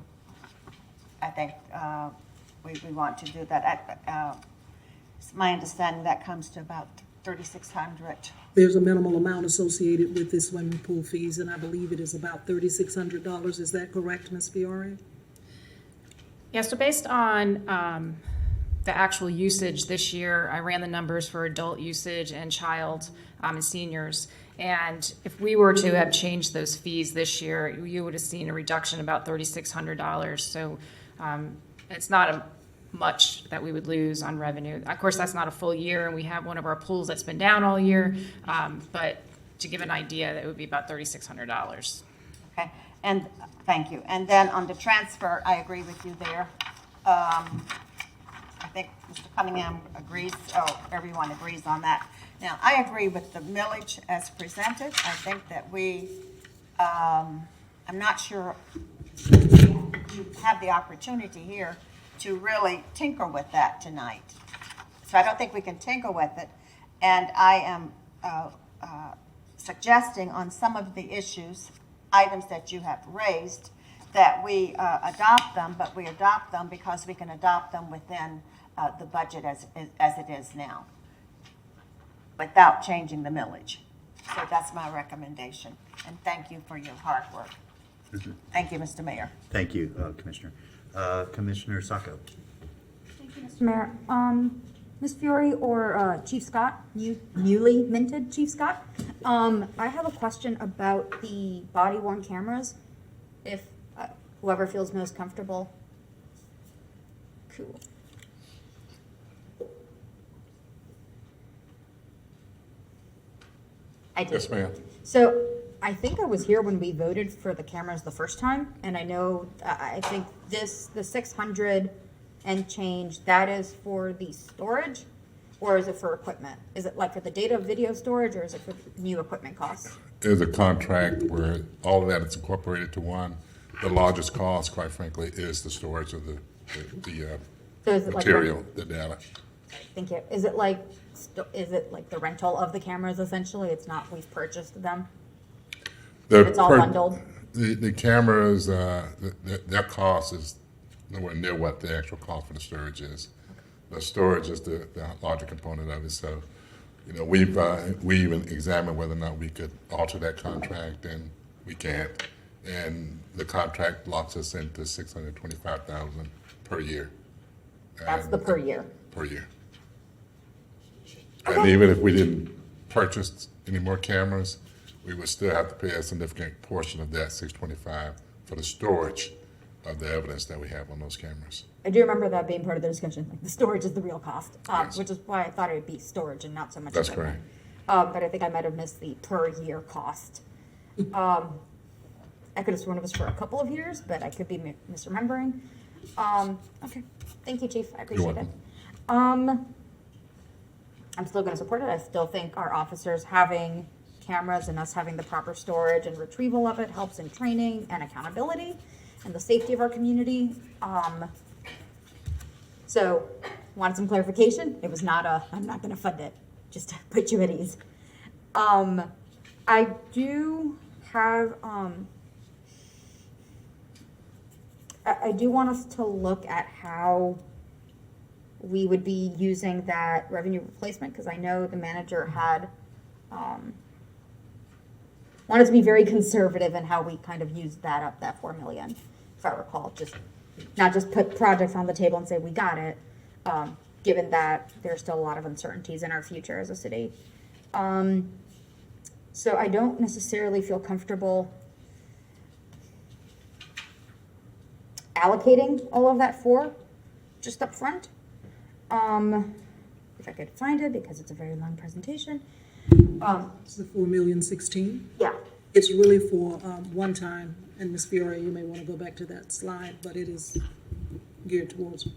I think we want to do that. It's my understanding that comes to about $3,600. There's a minimal amount associated with this swimming pool fees, and I believe it is about $3,600. Is that correct, Ms. Fiore? Yeah, so based on the actual usage this year, I ran the numbers for adult usage and child and seniors. And if we were to have changed those fees this year, you would have seen a reduction about $3,600. So it's not much that we would lose on revenue. Of course, that's not a full year, and we have one of our pools that's been down all year. But to give an idea, that would be about $3,600. Okay, and, thank you. And then on the transfer, I agree with you there. I think Mr. Cunningham agrees, everyone agrees on that. Now, I agree with the millage as presented. I think that I'm not sure you have the opportunity here to really tinker with that tonight. So I don't think we can tinker with it. And I am suggesting on some of the items that you have raised, that we adopt them, but we adopt them because we can adopt them within the budget as it is now, without changing the millage. So that's my recommendation, and thank you for your hard work. Thank you, Mr. Mayor. Thank you, Commissioner. Commissioner Sacco. Thank you, Mr. Mayor. Ms. Fiore or Chief Scott, newly minted Chief Scott, I have a question about the body-worn cameras. If whoever feels most comfortable. Cool. I did. Yes, ma'am. So I think I was here when we voted for the cameras the first time, and I know, I think the 600 and change, that is for the storage, or is it for equipment? Is it like for the data video storage, or is it for new equipment costs? There's a contract where all of that is incorporated to one. The largest cost, quite frankly, is the storage of the So is it like material, the data. Thank you. Is it like the rental of the cameras essentially? It's not we've purchased them? It's all bundled? The cameras, their cost is nowhere near what the actual cost for the storage is. The storage is the larger component of it. So, you know, we even examined whether or not we could alter that contract, and we can't. And the contract locks us into $625,000 per year. That's the per year. Per year. And even if we didn't purchase any more cameras, we would still have to pay a significant portion of that 625 for the storage of the evidence that we have on those cameras. I do remember that being part of the discussion. Like the storage is the real cost, Yes. which is why I thought it would be storage and not so much That's equipment. correct. But I think I might have missed the per year cost. I could have sworn it was for a couple of years, but I could be misremembering. Okay, thank you, Chief. I appreciate it. welcome. I'm still going to support it. I still think our officers having cameras and us having the proper storage and retrieval of it helps in training and accountability and the safety of our community. So, wanted some clarification. It was not I'm not going to fund it, just to put you at ease. I do have, I do want us to look at how we would be using that revenue replacement, because I know the manager had wanted to be very conservative in how we kind of used that up, that 4 million, if I recall. Just not just put projects on the table and say we got it, given that there's still a lot of uncertainties in our future as a city. So I don't necessarily feel comfortable allocating all of that for just up front. If I could find it, because it's a very long presentation. It's the 4,016,000. Yeah, It's really for one time, and Ms. Fiore, you may want to go back to that slide, but it is geared towards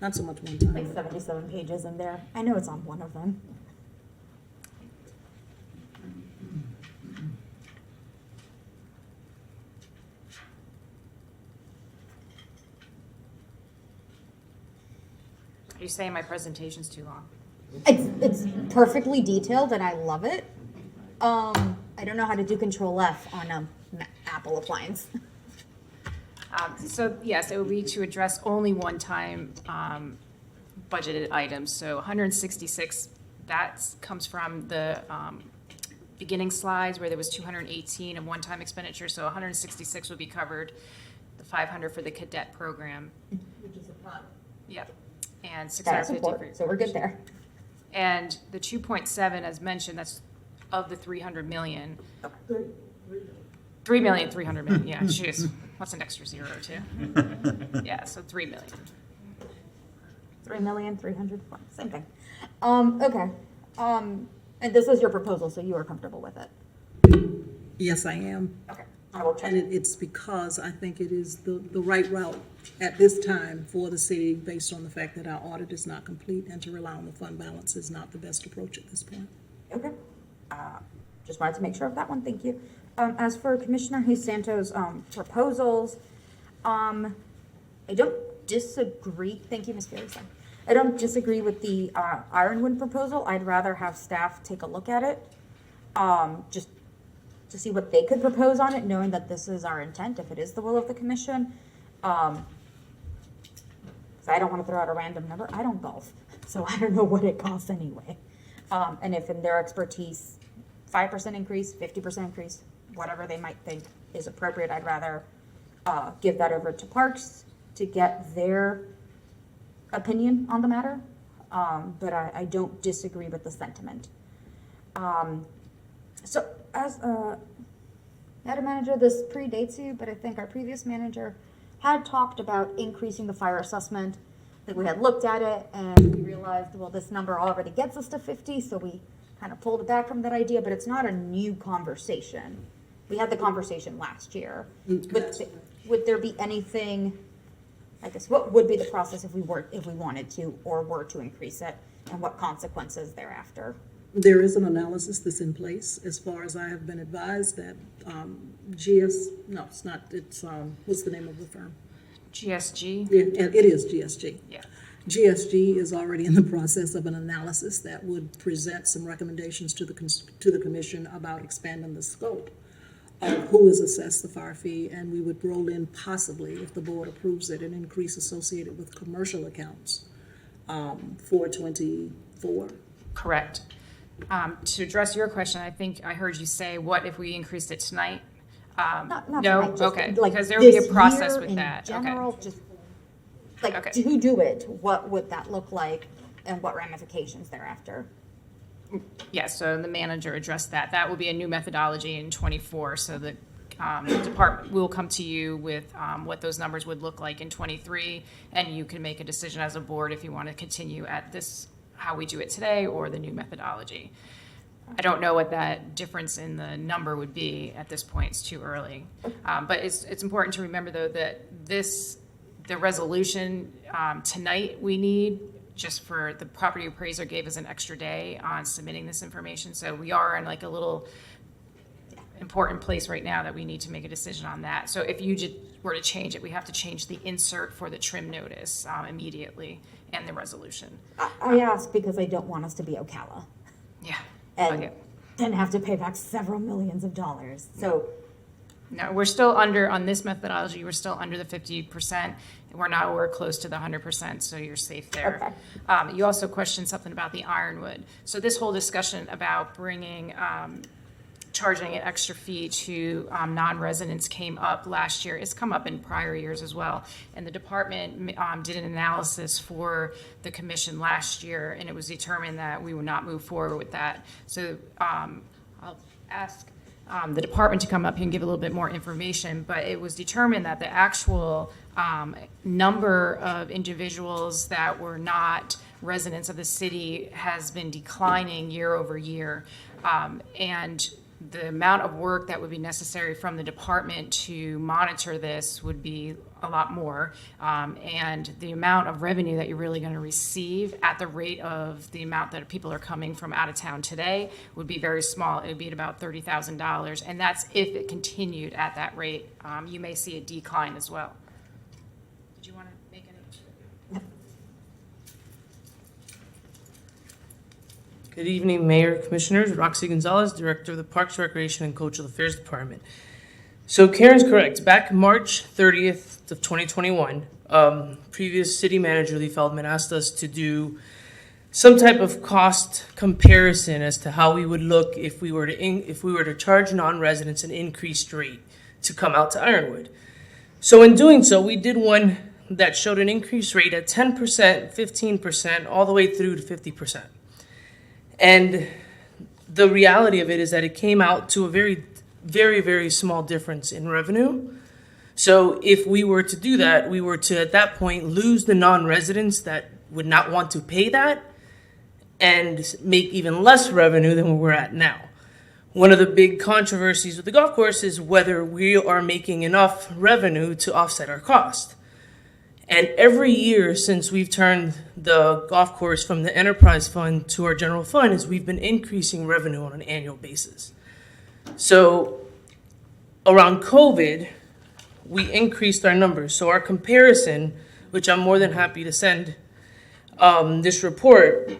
not so much one time. like 77 pages in there. I know it's on one of them. Are you saying my presentation's too long? It's perfectly detailed and I love it. I don't know how to do Control F on a Apple appliance. So yes, it would be to address only one-time budgeted items. So 166, that comes from the beginning slides where there was 218 of one-time expenditure. So 166 would be covered, the 500 for the cadet program. Which is a pot. Yep. And That 650 support, for. so we're good there. And the 2.7, as mentioned, that's of the 300 million. 3,300,000, yeah, jeez, what's an extra zero or two? Yeah, so 3 million. 3,300,000, same thing. Okay. And this is your proposal, so you are comfortable with it? Yes, I am. Okay. I will check. And it's because I think it is the right route at this time for the city, based on the fact that our audit is not complete, and to rely on the fund balance is not the best approach at this point. Okay. Just wanted to make sure of that one, thank you. As for Commissioner Santos' proposals, I don't disagree, thank you, Ms. Ferguson. I don't disagree with the Ironwood proposal. I'd rather have staff take a look at it, just to see what they could propose on it, knowing that this is our intent, if it is the will of the commission. So I don't want to throw out a random number. I don't golf, so I don't know what it costs anyway. And if in their expertise, 5% increase, 50% increase, whatever they might think is appropriate, I'd rather give that over to Parks to get their opinion on the matter. But I don't disagree with the sentiment. So as Madam Manager, this predates you, but I think our previous manager had talked about increasing the fire assessment. I think we had looked at it and we realized, well, this number already gets us to 50, so we kind of pulled back from that idea, but it's not a new conversation. We had the conversation last year. Would there be anything, I guess, what would be the process if we wanted to or were to increase it, and what consequences thereafter? There is an analysis that's in place, as far as I have been advised, that no, it's not, it's, what's the name of the firm? GSG? Yeah, it is GSG. Yeah. GSG is already in the process of an analysis that would present some recommendations to the commission about expanding the scope of who is assessed the fire fee, and we would roll in possibly, if the board approves it, an increase associated with commercial accounts for 24. Correct. To address your question, I think I heard you say, what if we increased it tonight? Not No? tonight, just, Okay, like, because there would be a this process year with in that. Okay. general, just, like, Okay. to do it, what would that look like, and what ramifications thereafter? Yeah, so the manager addressed that. That will be a new methodology in '24, so the department will come to you with what those numbers would look like in '23, and you can make a decision as a board if you want to continue at this, how we do it today, or the new methodology. I don't know what that difference in the number would be at this point. It's too early. But it's important to remember, though, that the resolution tonight we need, just for the property appraiser gave us an extra day on submitting this information. So we are in like a little important place right now that we need to make a decision on that. So if you just were to change it, we have to change the insert for the trim notice immediately and the resolution. I ask because I don't want us to be Ocala Yeah. and Okay. then have to pay back several millions of dollars. So No, we're still under, on this methodology, we're still under the 50%. We're close to the 100%, so you're safe there. You also questioned something about the ironwood. So this whole discussion about bringing, charging an extra fee to non-residents came up last year. It's come up in prior years as well. And the department did an analysis for the commission last year, and it was determined that we would not move forward with that. So I'll ask the department to come up here and give a little bit more information, but it was determined that the actual number of individuals that were not residents of the city has been declining year over year. And the amount of work that would be necessary from the department to monitor this would be a lot more. And the amount of revenue that you're really going to receive at the rate of the amount that people are coming from out of town today would be very small. It would be at about $30,000. And that's if it continued at that rate. You may see a decline as well. Did you want to make any? Good evening, Mayor, Commissioners. Roxy Gonzalez, Director of the Parks, Recreation, and Cultural Affairs Department. So Karen's correct. Back March 30th of 2021, previous city manager Lee Feldman asked us to do some type of cost comparison as to how we would look if we were to charge non-residents an increased rate to come out to Ironwood. So in doing so, we did one that showed an increased rate at 10%, 15%, all the way through to 50%. And the reality of it is that it came out to a very, very, very small difference in revenue. So if we were to do that, we were to, at that point, lose the non-residents that would not want to pay that and make even less revenue than we're at now. One of the big controversies with the golf course is whether we are making enough revenue to offset our cost. And every year since we've turned the golf course from the enterprise fund to our general fund is we've been increasing revenue on an annual basis. So around COVID, we increased our numbers. So our comparison, which I'm more than happy to send this report,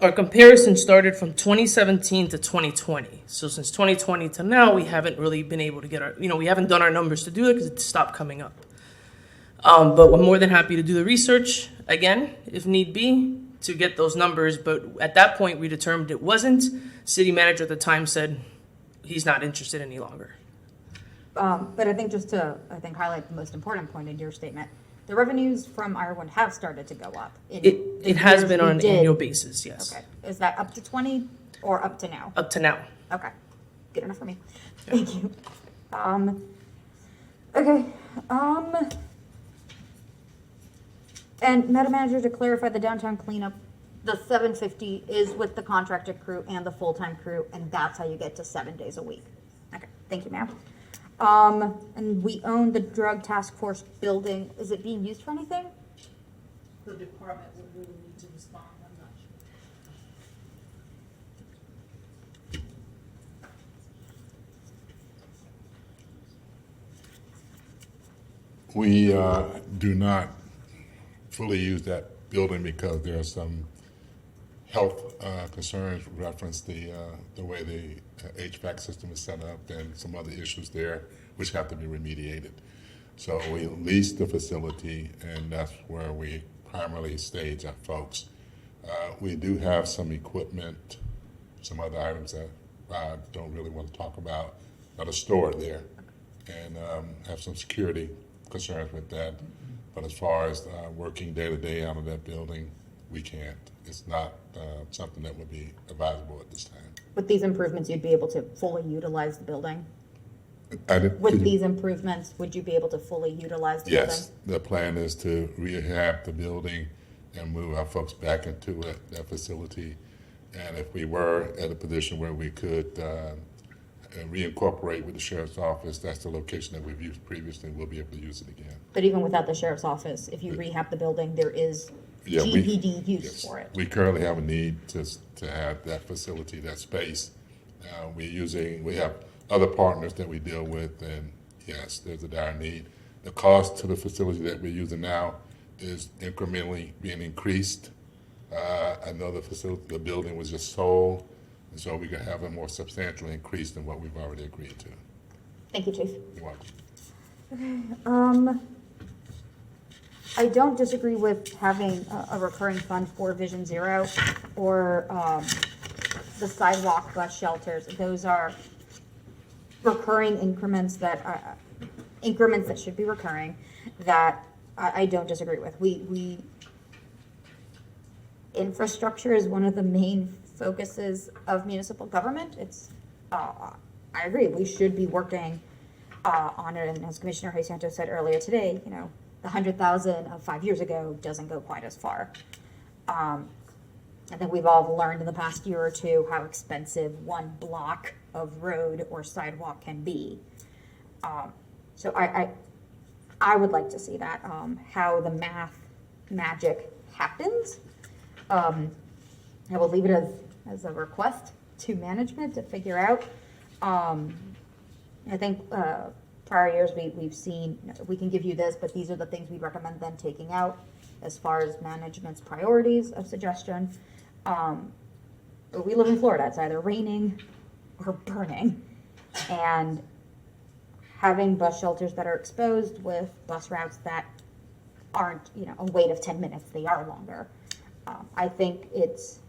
our comparison started from 2017 to 2020. So since 2020 to now, we haven't really been able to get we haven't done our numbers to do it because it stopped coming up. But we're more than happy to do the research again, if need be, to get those numbers. But at that point, we determined it wasn't. City manager at the time said he's not interested any longer. but I think just to, highlight the most important point in your statement, the revenues from Ironwood have started to go up. It has been on an annual basis, yes. Okay, is that up to 20 or up to now? Up to now. Okay, good enough for me. Thank you. Okay, and Madam Manager, to clarify the downtown cleanup the 750 is with the contracted crew and the full-time crew, and that's how you get to 7 days a week. Okay, thank you, ma'am. And we own the drug task force building. Is it being used for anything? The department would really need to respond, I'm not sure. We do not fully use that building because there are some health concerns reference the way the HVAC system is set up and some other issues there which have to be remediated. So we lease the facility, and that's where we primarily stage our folks. We do have some equipment, some other items that I don't really want to talk about, that are stored there, and have some security concerns with that. But as far as working day to day out of that building, we can't. It's not something that would be advisable at this time. With these improvements, you'd be able to fully utilize the building? Could With you- these improvements, would you be able to fully utilize the building? Yes, the plan is to rehab the building and move our folks back into that facility. And if we were at a position where we could reincorporate with the sheriff's office, that's the location that we've used previously, we'll be able to use it again. But even without the sheriff's office, if you rehab the building, there is Yeah, we- GPD use Yes. for it. We currently have a need to have that facility, that space. We have other partners that we deal with, and yes, there's a dire need. The cost to the facility that we're using now is incrementally being increased. I know the building was just sold, and so we could have a more substantial increase than what we've already agreed to. Thank you, Chief. You're welcome. I don't disagree with having a recurring fund for Vision Zero or the sidewalk bus shelters. Those are recurring increments that should be recurring that I don't disagree with. Infrastructure is one of the main focuses of municipal government. I agree, we should be working on it, and as Commissioner Santos said earlier today, the 100,000 of 5 years ago doesn't go quite as far. I think we've all learned in the past year or two how expensive one block of road or sidewalk can be. So I would like to see that, how the math magic happens. I will leave it as a request to management to figure out. I think prior years we've seen, we can give you this, but these are the things we recommend them taking out as far as management's priorities of suggestion. But we live in Florida, it's either raining or burning. And having bus shelters that are exposed with bus routes that aren't, a wait of 10 minutes, they are longer. I think it's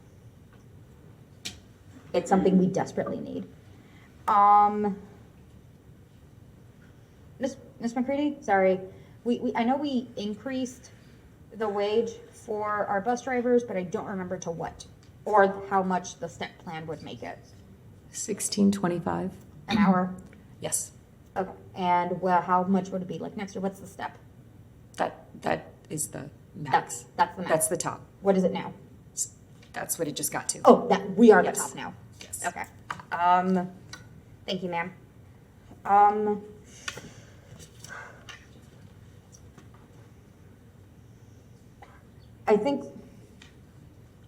something we desperately need. Ms. McCready, sorry, I know we increased the wage for our bus drivers, but I don't remember to what, or how much the step plan would make it. $16.25. An hour? Yes, Okay, and how much would it be like next year? What's the step? that is the max. That's the max. That's the top. What is it now? That's what it just got to. Oh, we are the Yes. top now. Yes. Okay. Thank you, ma'am. I think,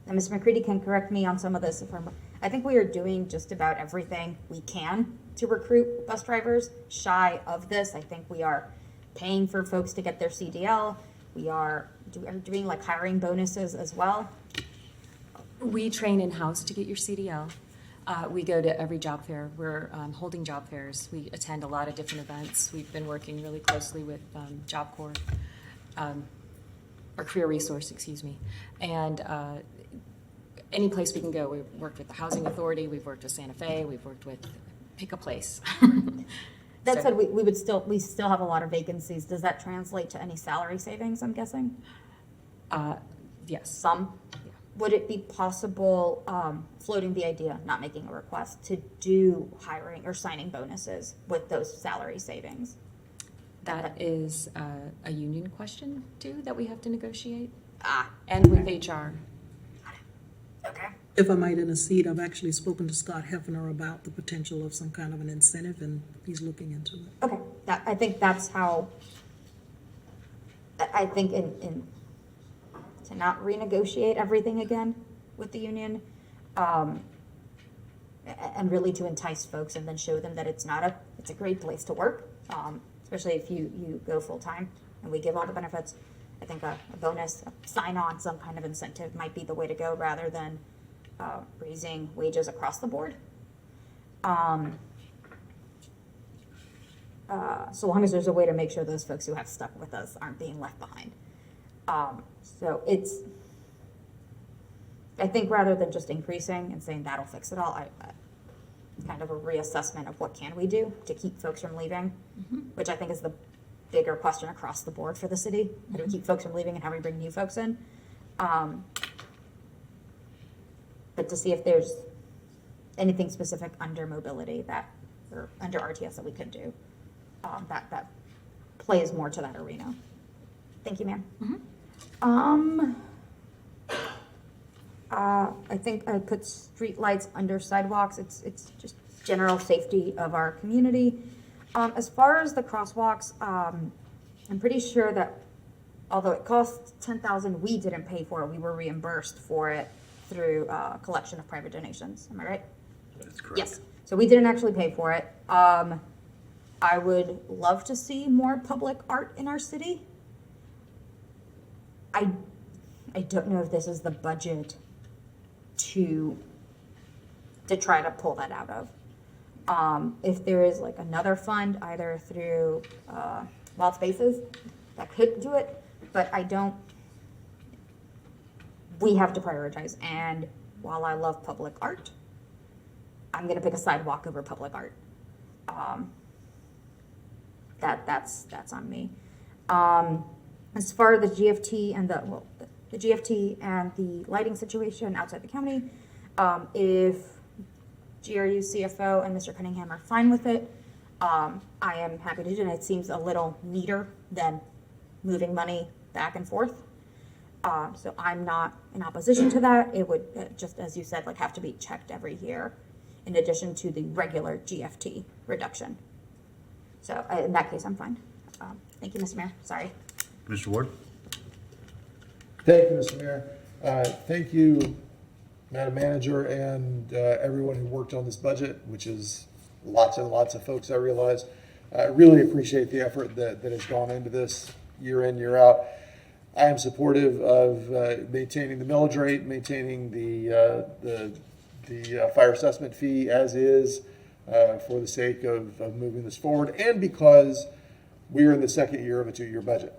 and Ms. McCready can correct me on some of this I think we are doing just about everything we can to recruit bus drivers. Shy of this, I think we are paying for folks to get their CDL. We are doing like hiring bonuses as well. We train in-house to get your CDL. We go to every job fair. We're holding job fairs. We attend a lot of different events. We've been working really closely with Job Corps, or Career Resource, excuse me. And any place we can go. We've worked with the Housing Authority. We've worked with Santa Fe. We've worked with, pick a place. That So- said, we still have a lot of vacancies. Does that translate to any salary savings, I'm guessing? Yes. Some? Yeah. Would it be possible, floating the idea, not making a request, to do hiring or signing bonuses with those salary savings? That is a union question, too, that we have to negotiate. Ah, And with HR. Okay. If I might intercede, I've actually spoken to Scott Hefner about the potential of some kind of an incentive, and he's looking into it. Okay, I think that's how, I think to not renegotiate everything again with the union, and really to entice folks and then show them that it's a great place to work, especially if you go full-time and we give all the benefits. I think a bonus, a sign-on, some kind of incentive might be the way to go rather than raising wages across the board. So long as there's a way to make sure those folks who have stuck with us aren't being left behind. So I think rather than just increasing and saying that'll fix it all, it's kind of a reassessment of what can we do to keep folks from leaving, which I think is the bigger question across the board for the city. How do we keep folks from leaving and how do we bring new folks in? But to see if there's anything specific under mobility or under RTS that we could do, that plays more to that arena. Thank you, ma'am. I think I put street lights under sidewalks. It's just general safety of our community. As far as the crosswalks, I'm pretty sure that although it cost $10,000, we didn't pay for it. We were reimbursed for it through collection of private donations. Am I right? That's correct. Yes. So we didn't actually pay for it. I would love to see more public art in our city. I don't know if this is the budget to try to pull that out of. If there is like another fund, either through Wild Spaces, that could do it, but we have to prioritize. And while I love public art, I'm gonna pick a sidewalk over public art. That's on me. As far as the GFT and the GFT and the lighting situation outside the county, if GRU CFO and Mr. Cunningham are fine with it, I am happy to do it. It seems a little neater than moving money back and forth. So I'm not in opposition to that. It would, just as you said, like have to be checked every year in addition to the regular GFT reduction. So in that case, I'm fine. Thank you, Mr. Mayor. Sorry. Mr. Ward? Thank you, Mr. Mayor. Thank you, Madam Manager, and everyone who worked on this budget, which is lots and lots of folks, I realize. I really appreciate the effort that has gone into this year in, year out. I am supportive of maintaining the millage rate, maintaining the fire assessment fee as is for the sake of moving this forward, and because we are in the second year of a 2-year budget.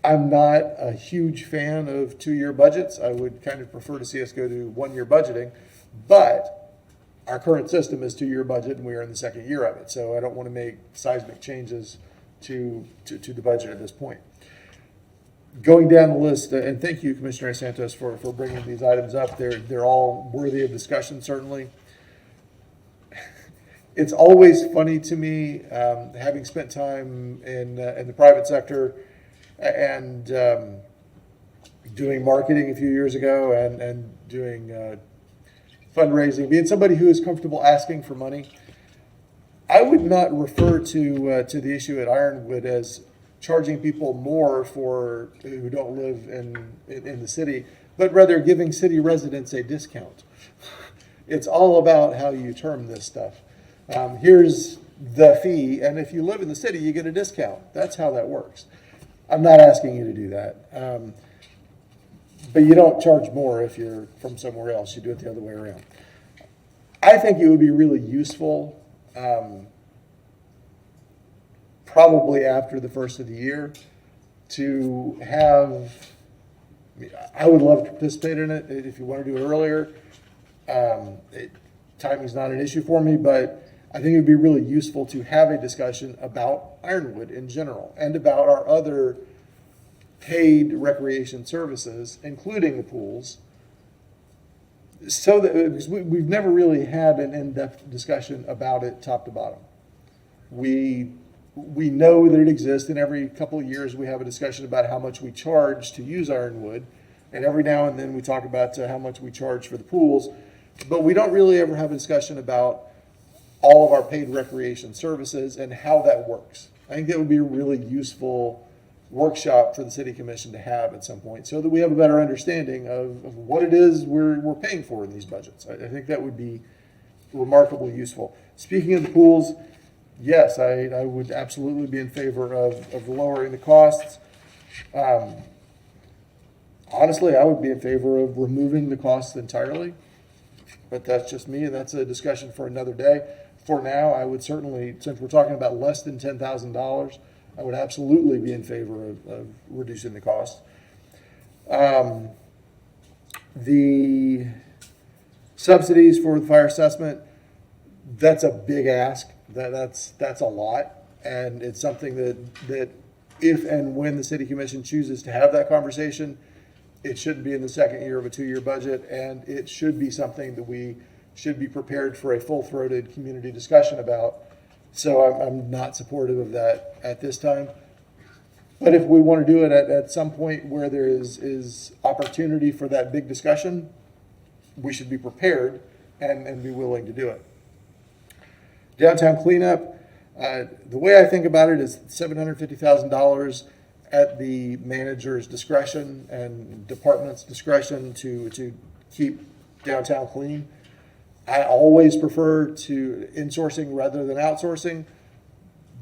I'm not a huge fan of 2-year budgets. I would kind of prefer to see us go to 1-year budgeting, but our current system is 2-year budget and we are in the second year of it. So I don't want to make seismic changes to the budget at this point. Going down the list, and thank you, Commissioner Santos, for bringing these items up. They're all worthy of discussion, certainly. It's always funny to me, having spent time in the private sector, and doing marketing a few years ago and doing fundraising, being somebody who is comfortable asking for money, I would not refer to the issue at Ironwood as charging people more for who don't live in the city, but rather giving city residents a discount. It's all about how you term this stuff. Here's the fee, and if you live in the city, you get a discount. That's how that works. I'm not asking you to do that. But you don't charge more if you're from somewhere else. You do it the other way around. I think it would be really useful, probably after the first of the year, to have, I would love to participate in it if you want to do it earlier. Timing's not an issue for me, but I think it would be really useful to have a discussion about Ironwood in general and about our other paid recreation services, including the pools, so that, because we've never really had an in-depth discussion about it top to bottom. We know that it exists, and every couple of years we have a discussion about how much we charge to use Ironwood, And every now and then we talk about how much we charge for the pools, but we don't really ever have a discussion about all of our paid recreation services and how that works. I think that would be a really useful workshop for the city commission to have at some point, so that we have a better understanding of what it is we're paying for in these budgets. I think that would be remarkably useful. Speaking of the pools, yes, I would absolutely be in favor of lowering the costs. Honestly, I would be in favor of removing the costs entirely, but that's just me, and that's a discussion for another day. For now, I would certainly, since we're talking about less than $10,000, I would absolutely be in favor of reducing the cost. The subsidies for the fire assessment, that's a big ask. That's a lot, and it's something that if and when the city commission chooses to have that conversation, it shouldn't be in the second year of a 2-year budget, and it should be something that we should be prepared for a full-throated community discussion about. So I'm not supportive of that at this time. But if we want to do it at some point where there is opportunity for that big discussion, we should be prepared and be willing to do it. Downtown cleanup, the way I think about it is $750,000 at the manager's discretion and department's discretion to keep downtown clean. I always prefer to insourcing rather than outsourcing,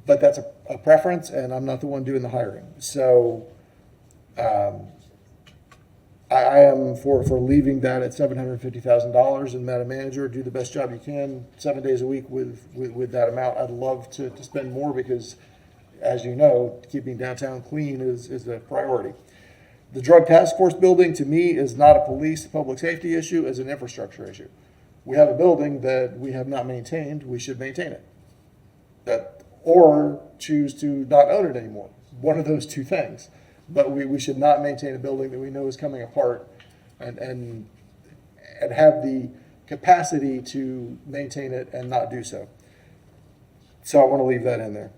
but that's a preference, and I'm not the one doing the hiring. So I am for leaving that at $750,000, and Madam Manager, do the best job you can 7 days a week with that amount. I'd love to spend more because, as you know, keeping downtown clean is a priority. The drug task force building, to me, is not a police public safety issue, it's an infrastructure issue. We have a building that we have not maintained, we should maintain it. Or choose to not own it anymore. One of those two things. But we should not maintain a building that we know is coming apart and have the capacity to maintain it and not do so. So I want to leave that in there.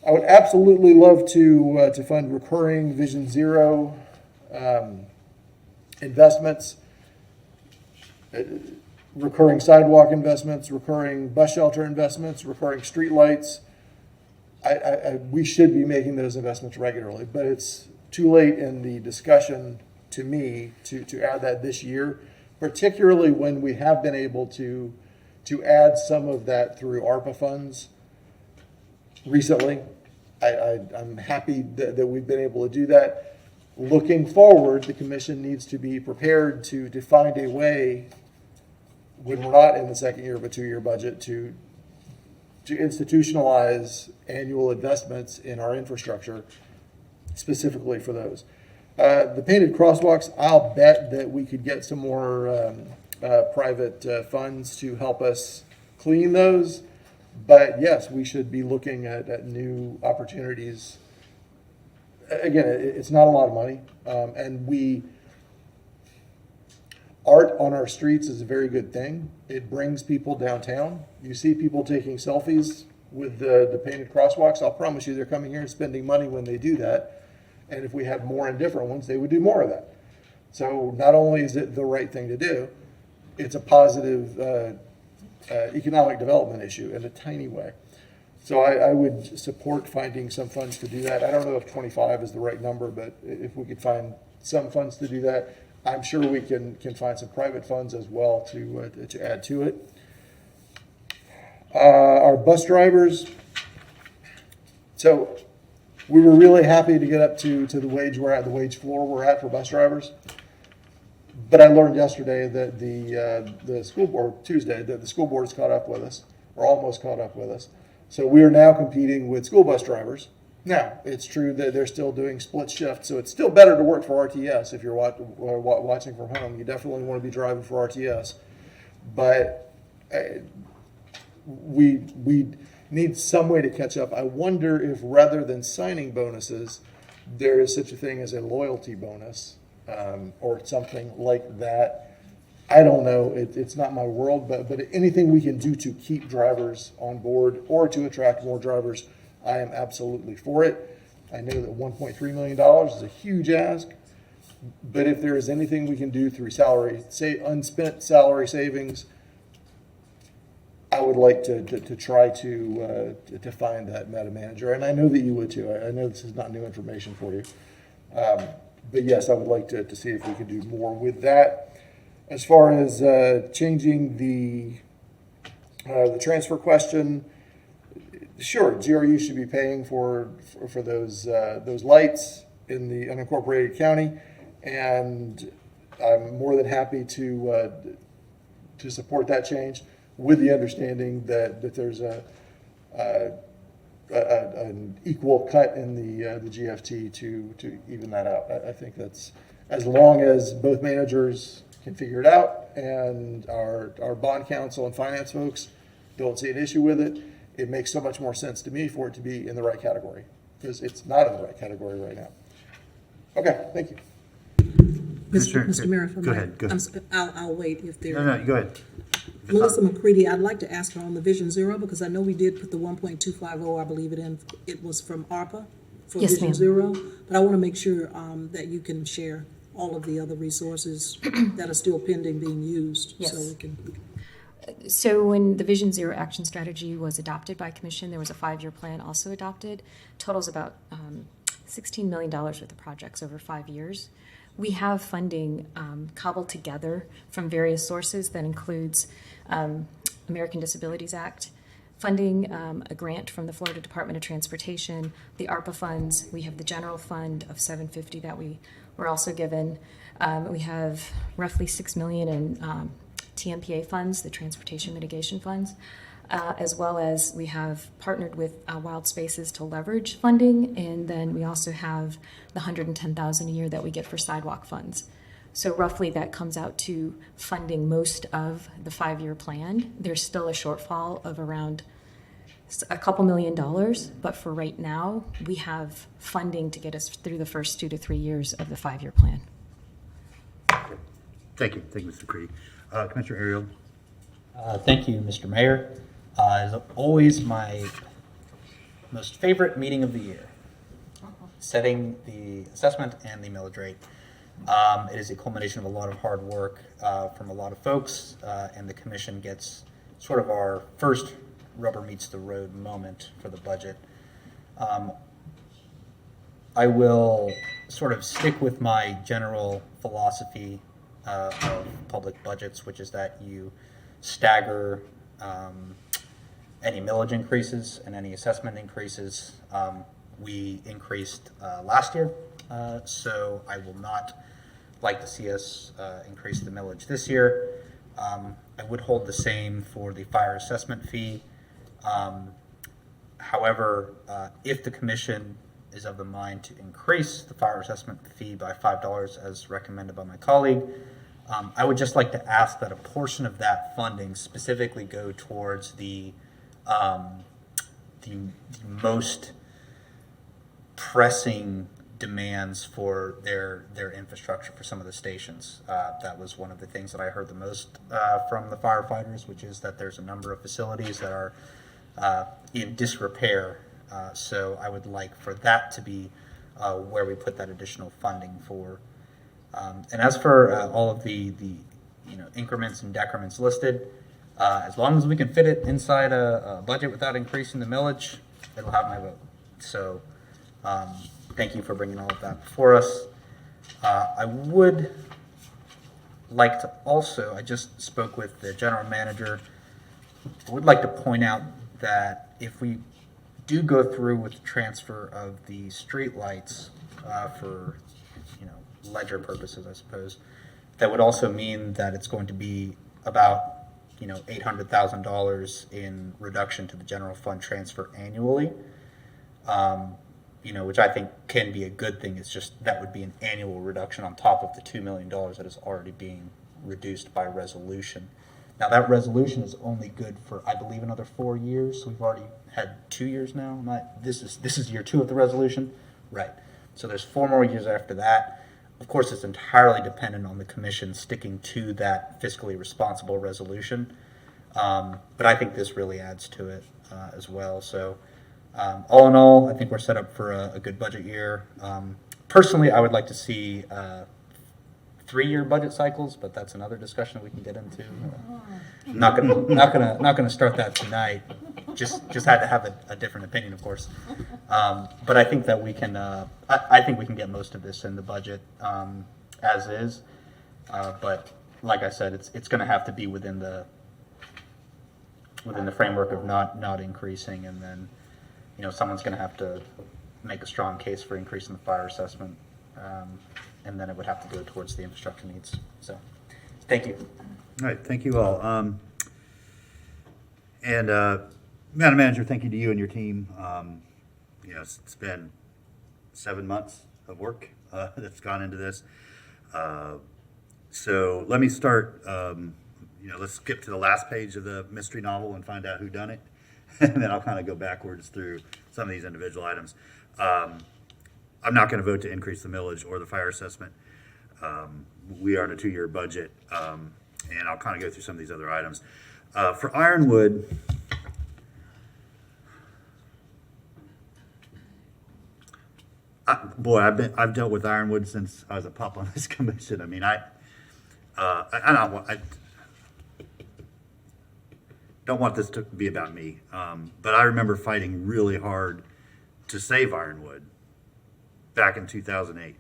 I would absolutely love to fund recurring Vision Zero investments, recurring sidewalk investments, recurring bus shelter investments, recurring streetlights. We should be making those investments regularly, but it's too late in the discussion to me to add that this year, particularly when we have been able to add some of that through ARPA funds recently. I'm happy that we've been able to do that. Looking forward, the commission needs to be prepared to find a way, when we're not in the second year of a 2-year budget, to institutionalize annual investments in our infrastructure specifically for those. The painted crosswalks, I'll bet that we could get some more private funds to help us clean those. But yes, we should be looking at new opportunities. Again, it's not a lot of money, and art on our streets is a very good thing. It brings people downtown. You see people taking selfies with the painted crosswalks. I'll promise you they're coming here and spending money when they do that. And if we had more and different ones, they would do more of that. So not only is it the right thing to do, it's a positive economic development issue in a tiny way. So I would support finding some funds to do that. I don't know if 25 is the right number, but if we could find some funds to do that, I'm sure we can find some private funds as well to add to it. Our bus drivers. So we were really happy to get up to the wage we're at, the wage floor we're at for bus drivers. But I learned yesterday that the school board, Tuesday, that the school board has caught up with us, or almost caught up with us. So we are now competing with school bus drivers. Now, it's true that they're still doing split shift, so it's still better to work for RTS if you're watching from home. You definitely want to be driving for RTS. But we need some way to catch up. I wonder if rather than signing bonuses, there is such a thing as a loyalty bonus or something like that. I don't know. It's not my world, but anything we can do to keep drivers on board or to attract more drivers, I am absolutely for it. I know that $1.3 million is a huge ask, But if there is anything we can do through salary, say unspent salary savings, I would like to try to find that meta manager, and I know that you would too. I know this is not new information for you, but yes, I would like to see if we can do more with that. As far as changing the transfer question, sure, GRU should be paying for those lights in the unincorporated county, and I'm more than happy to support that change, with the understanding that there's an equal cut in the GFT to even that out. I think that's, as long as both managers can figure it out and our bond counsel and finance folks don't see an issue with it, it makes so much more sense to me for it to be in the right category, because it's not in the right category right now. Okay, thank you. Mr. Mayor, if I Go might. ahead, go ahead. I'll wait if there. No, go ahead. Melissa McCready, I'd like to ask her on the Vision Zero, because I know we did put the 1.250, I believe it was from ARPA for Yes, Vision ma'am. Zero. But I want to make sure that you can share all of the other resources that are still pending being used. Yes. So we can. So when the Vision Zero action strategy was adopted by Commission, there was a 5-year plan also adopted. Totals about $16 million worth of projects over 5 years. We have funding cobbled together from various sources that includes American Disabilities Act funding, a grant from the Florida Department of Transportation, the ARPA funds. We have the general fund of $750 that we were also given. We have roughly $6 million in TMPA funds, the Transportation Mitigation Funds, as well as we have partnered with Wild Spaces to leverage funding, and then we also have the $110,000 a year that we get for sidewalk funds. So roughly that comes out to funding most of the 5-year plan. There's still a shortfall of around a couple $1 million, but for right now, we have funding to get us through the first 2 to 3 years of the 5-year plan. Thank you, Mr. Creedy. Commissioner Ariel. Thank you, Mr. Mayor. As always, my most favorite meeting of the year, setting the assessment and the millage rate. It is a culmination of a lot of hard work from a lot of folks, and the commission gets sort of our first rubber meets the road moment for the budget. I will sort of stick with my general philosophy of public budgets, which is that you stagger any millage increases and any assessment increases. We increased last year, so I will not like to see us increase the millage this year. I would hold the same for the fire assessment fee. However, if the commission is of the mind to increase the fire assessment fee by $5 as recommended by my colleague, I would just like to ask that a portion of that funding specifically go towards the most pressing demands for their infrastructure for some of the stations. That was one of the things that I heard the most from the firefighters, which is that there's a number of facilities that are in disrepair. So I would like for that to be where we put that additional funding for. And as for all of the increments and decrements listed, as long as we can fit it inside a budget without increasing the millage, it'll have my vote. So thank you for bringing all of that before us. I would like to also, I just spoke with the general manager, I would like to point out that if we do go through with the transfer of the street lights for ledger purposes, I suppose, that would also mean that it's going to be about $800,000 in reduction to the general fund transfer annually, which I think can be a good thing. It's just that would be an annual reduction on top of the $2 million that is already being reduced by resolution. Now that resolution is only good for, I believe, another 4 years. So we've already had 2 years now. This is year 2 of the resolution, right? So there's 4 more years after that. Of course, it's entirely dependent on the commission sticking to that fiscally responsible resolution. But I think this really adds to it as well. So all in all, I think we're set up for a good budget year. Personally, I would like to see 3-year budget cycles, but that's another discussion we can get into. Not gonna start that tonight. Just had to have a different opinion, of course. But I think that we can. I think we can get most of this in the budget as is. But like I said, it's going to have to be within the framework of not increasing, and then someone's going to have to make a strong case for increasing the fire assessment, and then it would have to go towards the infrastructure needs. So, thank you. All right, thank you all. And Madam Manager, thank you to you and your team. It's been 7 months of work that's gone into this. So let me start. Let's skip to the last page of the mystery novel and find out who done it, and then I'll kind of go backwards through some of these individual items. I'm not going to vote to increase the millage or the fire assessment. We are in a 2-year budget, and I'll kind of go through some of these other items. For Ironwood, I've dealt with Ironwood since I was a pup on this commission. I mean, I don't want this to be about me, but I remember fighting really hard to save Ironwood back in 2008.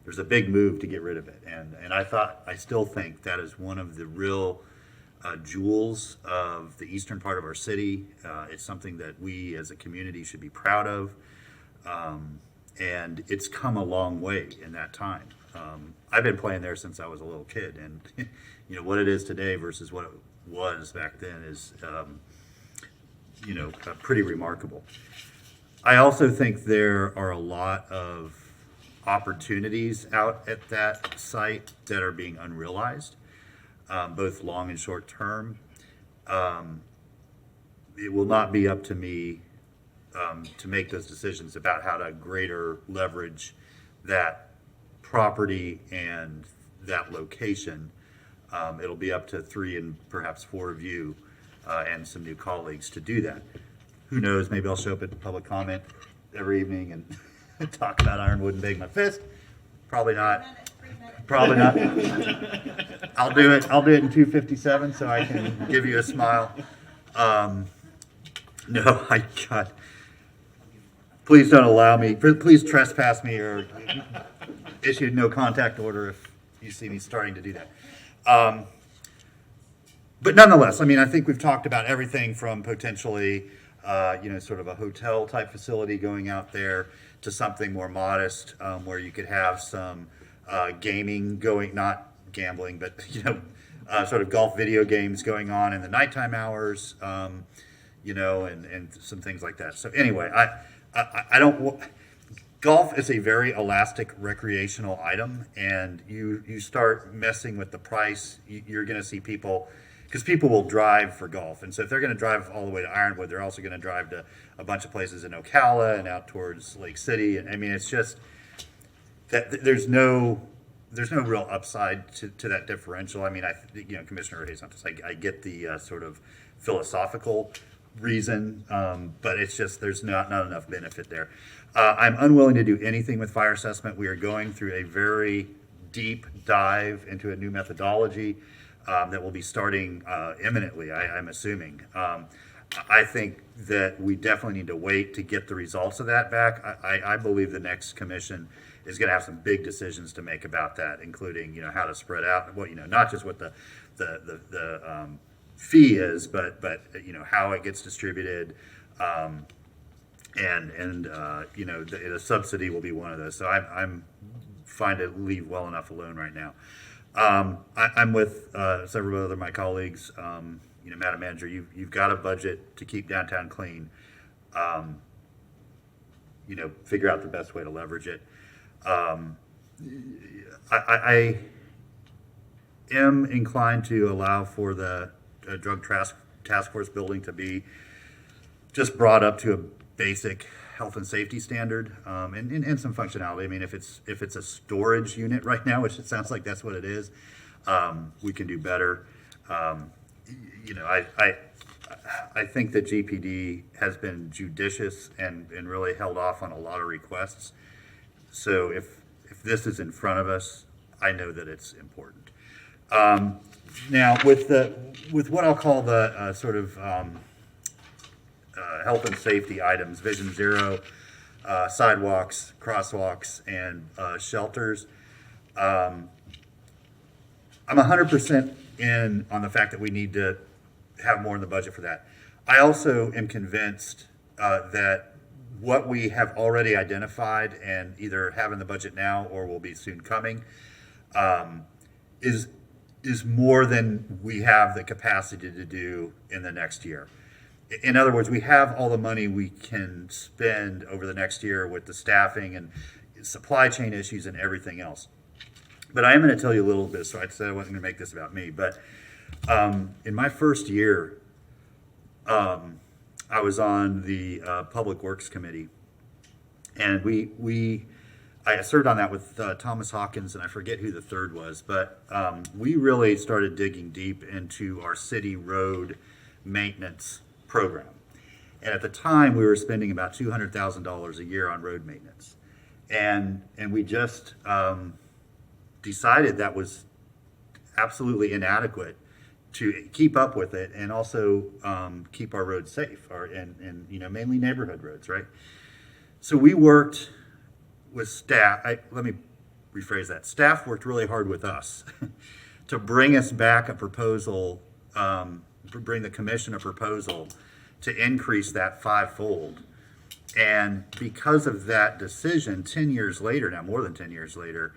There's a big move to get rid of it, and I still think that is one of the real jewels of the eastern part of our city. It's something that we as a community should be proud of, and it's come a long way in that time. I've been playing there since I was a little kid, and what it is today versus what it was back then is pretty remarkable. I also think there are a lot of opportunities out at that site that are being unrealized, both long and short term. It will not be up to me to make those decisions about how to greater leverage that property and that location. It'll be up to 3 and perhaps 4 of you and some new colleagues to do that. Who knows, maybe I'll show up at public comment every evening and talk about Ironwood and bang my fist. Probably not. Probably not. I'll do it in 257 so I can give you a smile. No, God. Please don't allow me, please trespass me or issue no contact order if you see me starting to do that. But nonetheless, I mean, I think we've talked about everything from potentially, sort of a hotel type facility going out there to something more modest, where you could have some gaming going, not gambling, but sort of golf video games going on in the nighttime hours, and some things like that. So anyway, I don't. Golf is a very elastic recreational item, and you start messing with the price, you're going to see people, because people will drive for golf, and so if they're going to drive all the way to Ironwood, they're also going to drive to a bunch of places in Ocala and out towards Lake City. And I mean, it's just that there's no real upside to that differential. I mean, Commissioner Hayes, I get the sort of philosophical reason, but it's just there's not enough benefit there. I'm unwilling to do anything with fire assessment. We are going through a very deep dive into a new methodology that will be starting imminently, I'm assuming. I think that we definitely need to wait to get the results of that back. I believe the next commission is going to have some big decisions to make about that, including how to spread out, not just what the fee is, but how it gets distributed, and the subsidy will be one of those. So I'm fine to leave well enough alone right now. I'm with several other of my colleagues. Madam Manager, you've got a budget to keep downtown clean. Figure out the best way to leverage it. I am inclined to allow for the drug task force building to be just brought up to a basic health and safety standard, and some functionality. I mean, if it's a storage unit right now, which it sounds like that's what it is, we can do better. I think that GPD has been judicious and really held off on a lot of requests. So if this is in front of us, I know that it's important. Now, with what I'll call the health and safety items, Vision Zero, sidewalks, crosswalks, and shelters, I'm 100% in on the fact that we need to have more in the budget for that. I also am convinced that what we have already identified and either have in the budget now or will be soon coming is more than we have the capacity to do in the next year. In other words, we have all the money we can spend over the next year with the staffing and supply chain issues and everything else. But I am going to tell you a little bit, so I said I wasn't going to make this about me, but in my first year, I was on the Public Works Committee, and I served on that with Thomas Hawkins, and I forget who the third was, but we really started digging deep into our city road maintenance program. And at the time, we were spending about $200,000 a year on road maintenance, and we just decided that was absolutely inadequate to keep up with it and also keep our roads safe, and mainly neighborhood roads, right? So we worked with staff. Let me rephrase that. Staff worked really hard with us to bring us back a proposal, bring the commission a proposal to increase that fivefold. And because of that decision, 10 years later, now more than 10 years later,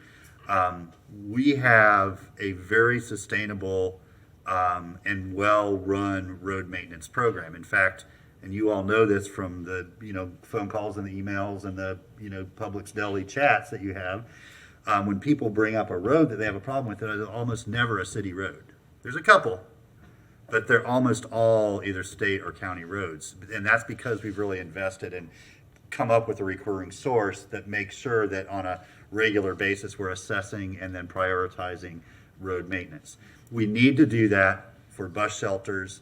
we have a very sustainable and well-run road maintenance program. In fact, and you all know this from the phone calls and the emails and the Publix Deli chats that you have, when people bring up a road that they have a problem with, it's almost never a city road. There's a couple, but they're almost all either state or county roads, and that's because we've really invested and come up with a recurring source that makes sure that on a regular basis we're assessing and then prioritizing road maintenance. We need to do that for bus shelters,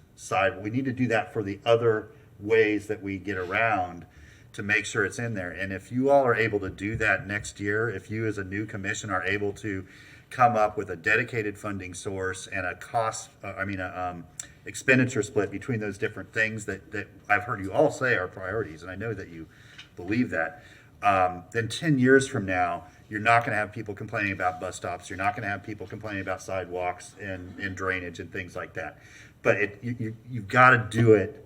we need to do that for the other ways that we get around to make sure it's in there. And if you all are able to do that next year, if you as a new commission are able to come up with a dedicated funding source and a expenditure split between those different things that I've heard you all say are priorities, and I know that you believe that, then 10 years from now, you're not going to have people complaining about bus stops. You're not going to have people complaining about sidewalks and drainage and things like that. But you've got to do it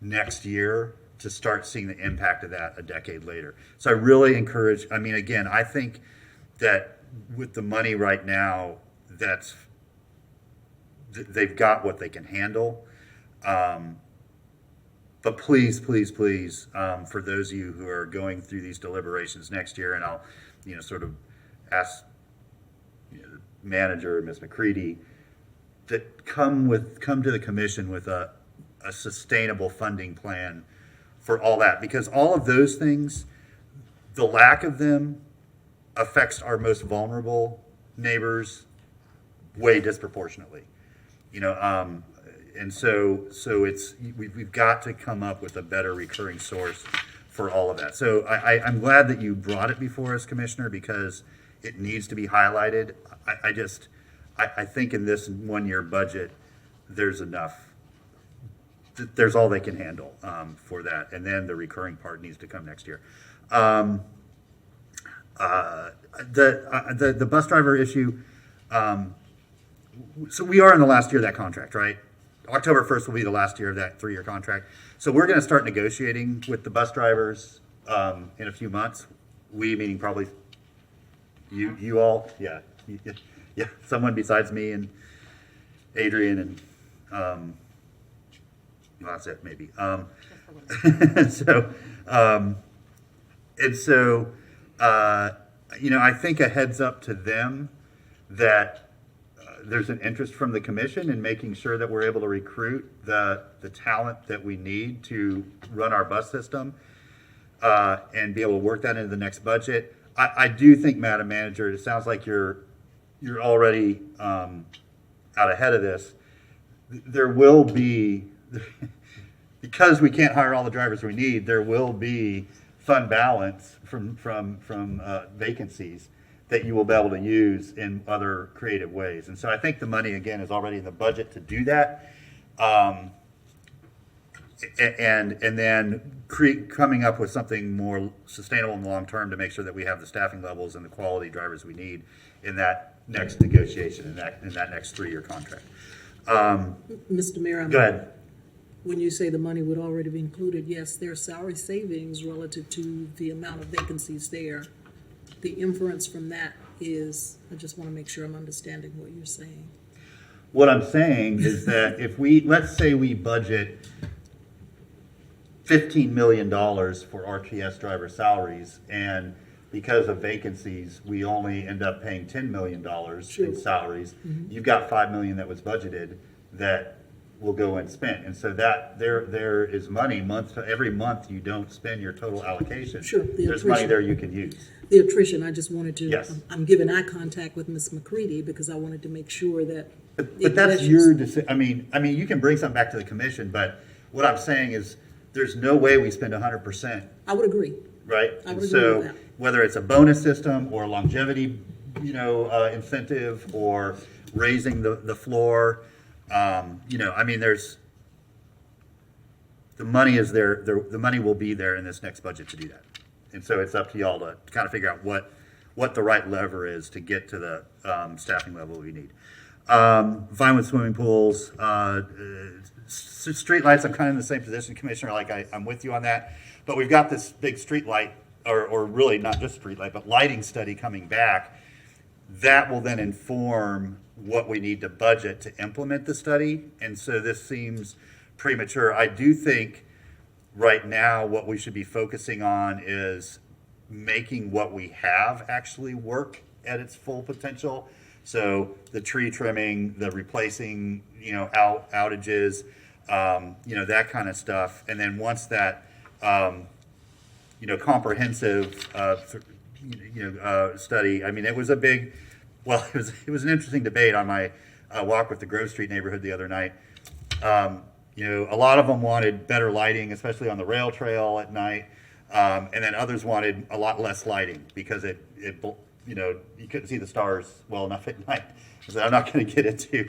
next year to start seeing the impact of that a decade later. So I really encourage, again, I think that with the money right now, they've got what they can handle. But please, please, please, for those of you who are going through these deliberations next year, and I'll, sort of ask the manager, Ms. McCready, that come to the commission with a sustainable funding plan for all that, because all of those things, the lack of them affects our most vulnerable neighbors way disproportionately. And so we've got to come up with a better recurring source for all of that. So I'm glad that you brought it before us, Commissioner, because it needs to be highlighted. I think in this 1 year budget, there's enough. There's all they can handle for that, and then the recurring part needs to come next year. The bus driver issue. So we are in the last year of that contract, right? October 1st will be the last year of that 3-year contract. So we're going to start negotiating with the bus drivers in a few months. We meaning probably you all, yeah, someone besides me and Adrian and. Well, that's it, maybe. I think a heads up to them that there's an interest from the commission in making sure that we're able to recruit the talent that we need to run our bus system and be able to work that into the next budget. I do think, Madam Manager, it sounds like you're already out ahead of this. There will be, because we can't hire all the drivers we need, there will be fund balance from vacancies that you will be able to use in other creative ways. And so I think the money, again, is already in the budget to do that. And then coming up with something more sustainable in the long term to make sure that we have the staffing levels and the quality drivers we need in that next negotiation, in that next 3-year contract. Mr. Mayor, Go ahead. when you say the money would already be included, yes, there are salary savings relative to the amount of vacancies there. The inference from that is, I just want to make sure I'm understanding what you're saying. What I'm saying is that if let's say we budget $15 million for RTS driver salaries, and because of vacancies, we only end up paying $10 million in salaries, you've got $5 million that was budgeted that will go unspent. And so that there is money every month you don't spend your total allocation. Sure, There's money there you can use. The attrition, I just wanted to, Yes. I'm giving eye contact with Ms. McCready because I wanted to make sure that. But that's your decision. I mean, you can bring something back to the commission, but what I'm saying is there's no way we spend 100%, I would agree. right? I And would agree so with that. whether it's a bonus system or longevity, incentive or raising the floor, there's the money is there. The money will be there in this next budget to do that. And so it's up to y'all to kind of figure out what the right lever is to get to the staffing level we need. Fine with swimming pools. Street lights, I'm kind of in the same position, Commissioner, I'm with you on that. But we've got this big street light, or really not just street light, but lighting study coming back. That will then inform what we need to budget to implement the study. And so this seems premature. I do think right now what we should be focusing on is making what we have actually work at its full potential. So the tree trimming, the replacing, outages, that kind of stuff. And then once that, comprehensive, study, it was it was an interesting debate on my walk with the Grove Street neighborhood the other night. A lot of them wanted better lighting, especially on the rail trail at night. And then others wanted a lot less lighting because you couldn't see the stars well enough at night. So I'm not going to get into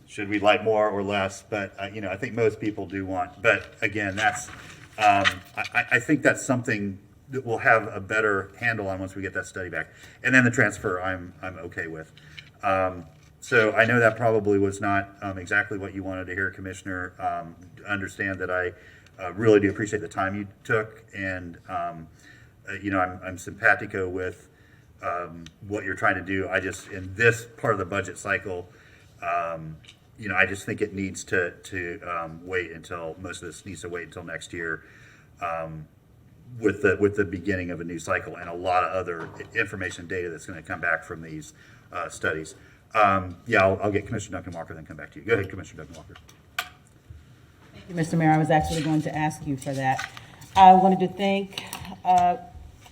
should we light more or less, but I think most people do want. But again, that's I think that's something that we'll have a better handle on once we get that study back. And then the transfer, I'm okay with. So I know that probably was not exactly what you wanted to hear, Commissioner. Understand that I really do appreciate the time you took, and I'm simpatico with what you're trying to do. I just, in this part of the budget cycle, I just think it needs to wait until, most of this needs to wait until next year with the beginning of a new cycle and a lot of other information data that's going to come back from these studies. I'll get Commissioner Duncan Walker, then come back to you. Go ahead, Commissioner Duncan Walker. Thank you, Mr. Mayor. I was actually going to ask you for that. I wanted to thank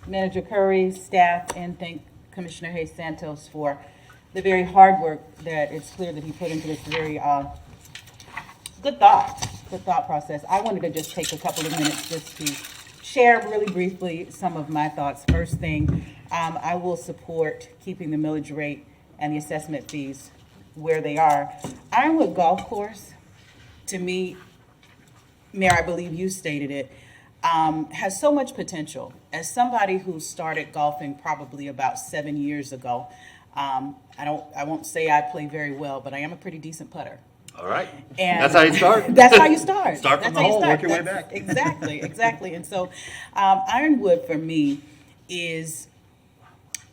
Manager Curry, staff, and thank Commissioner Hayes Santos for the very hard work that it's clear that he put into this very good thought process. I wanted to just take a couple of minutes just to share really briefly some of my thoughts. First thing, I will support keeping the millage rate and the assessment fees where they are. Ironwood Golf Course, to me, Mayor, I believe you stated it, has so much potential. As somebody who started golfing probably about 7 years ago, I won't say I play very well, but I am a pretty decent putter. All right. And that's how you start. That's how you start. Start from the hole, work your way back. Exactly. And so Ironwood for me is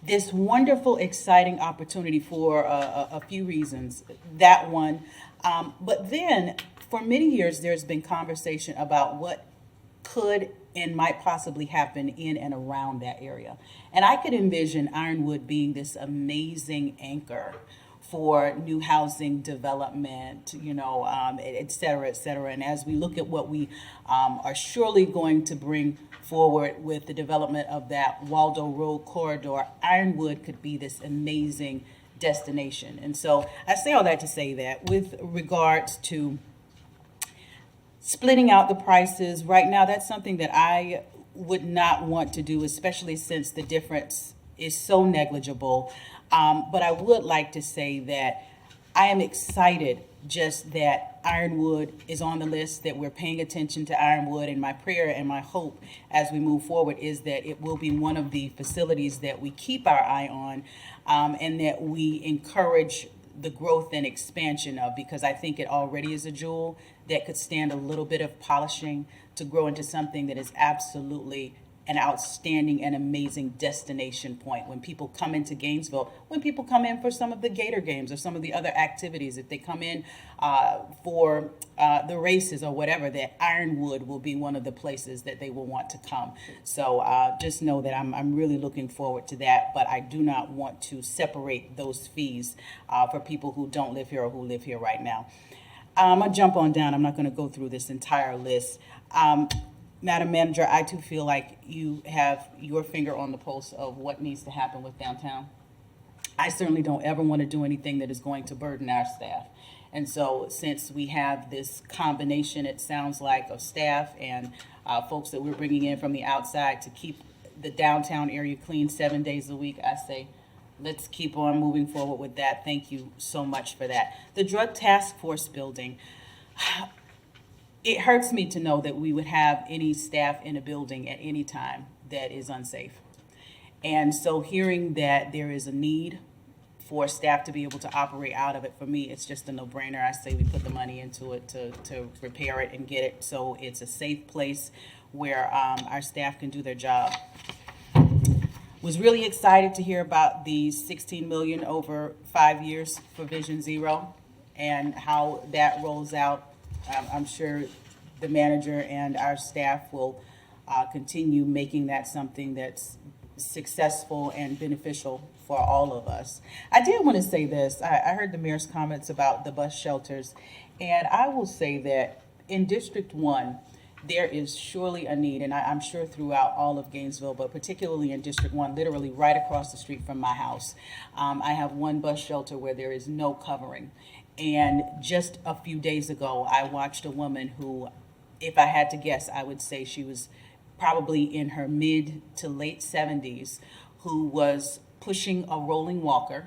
this wonderful, exciting opportunity for a few reasons. That one, but then for many years there's been conversation about what could and might possibly happen in and around that area. And I could envision Ironwood being this amazing anchor for new housing development, et cetera, et cetera. And as we look at what we are surely going to bring forward with the development of that Waldo Road corridor, Ironwood could be this amazing destination. And so I say all that to say that with regards to splitting out the prices, right now, that's something that I would not want to do, especially since the difference is so negligible. But I would like to say that I am excited just that Ironwood is on the list, that we're paying attention to Ironwood, and my prayer and my hope as we move forward is that it will be one of the facilities that we keep our eye on, and that we encourage the growth and expansion of, because I think it already is a jewel that could stand a little bit of polishing to grow into something that is absolutely an outstanding and amazing destination point. When people come into Gainesville, when people come in for some of the Gator games or some of the other activities, if they come in for the races or whatever, that Ironwood will be one of the places that they will want to come. So just know that I'm really looking forward to that, but I do not want to separate those fees for people who don't live here or who live here right now. I'm gonna jump on down. I'm not gonna go through this entire list. Madam Manager, I too feel like you have your finger on the pulse of what needs to happen with downtown. I certainly don't ever want to do anything that is going to burden our staff. And so since we have this combination, it sounds like, of staff and folks that we're bringing in from the outside to keep the downtown area clean 7 days a week, I say, let's keep on moving forward with that. Thank you so much for that. The Drug Task Force building. It hurts me to know that we would have any staff in a building at any time that is unsafe. And so hearing that there is a need for staff to be able to operate out of it, for me, it's just a no-brainer. I say we put the money into it to repair it and get it so it's a safe place where our staff can do their job. Was really excited to hear about the $16 million over 5 years for Vision Zero and how that rolls out. I'm sure the manager and our staff will continue making that something that's successful and beneficial for all of us. I did want to say this. I heard the mayor's comments about the bus shelters, and I will say that in District 1, there is surely a need, and I'm sure throughout all of Gainesville, but particularly in District 1, literally right across the street from my house. I have one bus shelter where there is no covering. And just a few days ago, I watched a woman who, if I had to guess, I would say she was probably in her mid to late 70s, who was pushing a rolling walker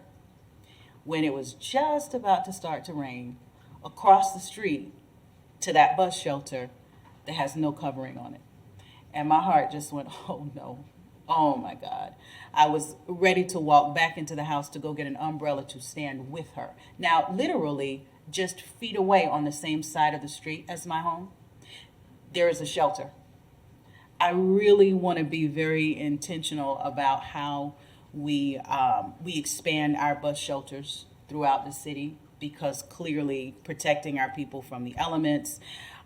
when it was just about to start to rain across the street to that bus shelter that has no covering on it. And my heart just went, oh no, oh my God. I was ready to walk back into the house to go get an umbrella to stand with her. Now, literally just feet away on the same side of the street as my home, there is a shelter. I really want to be very intentional about how we expand our bus shelters throughout the city, because clearly protecting our people from the elements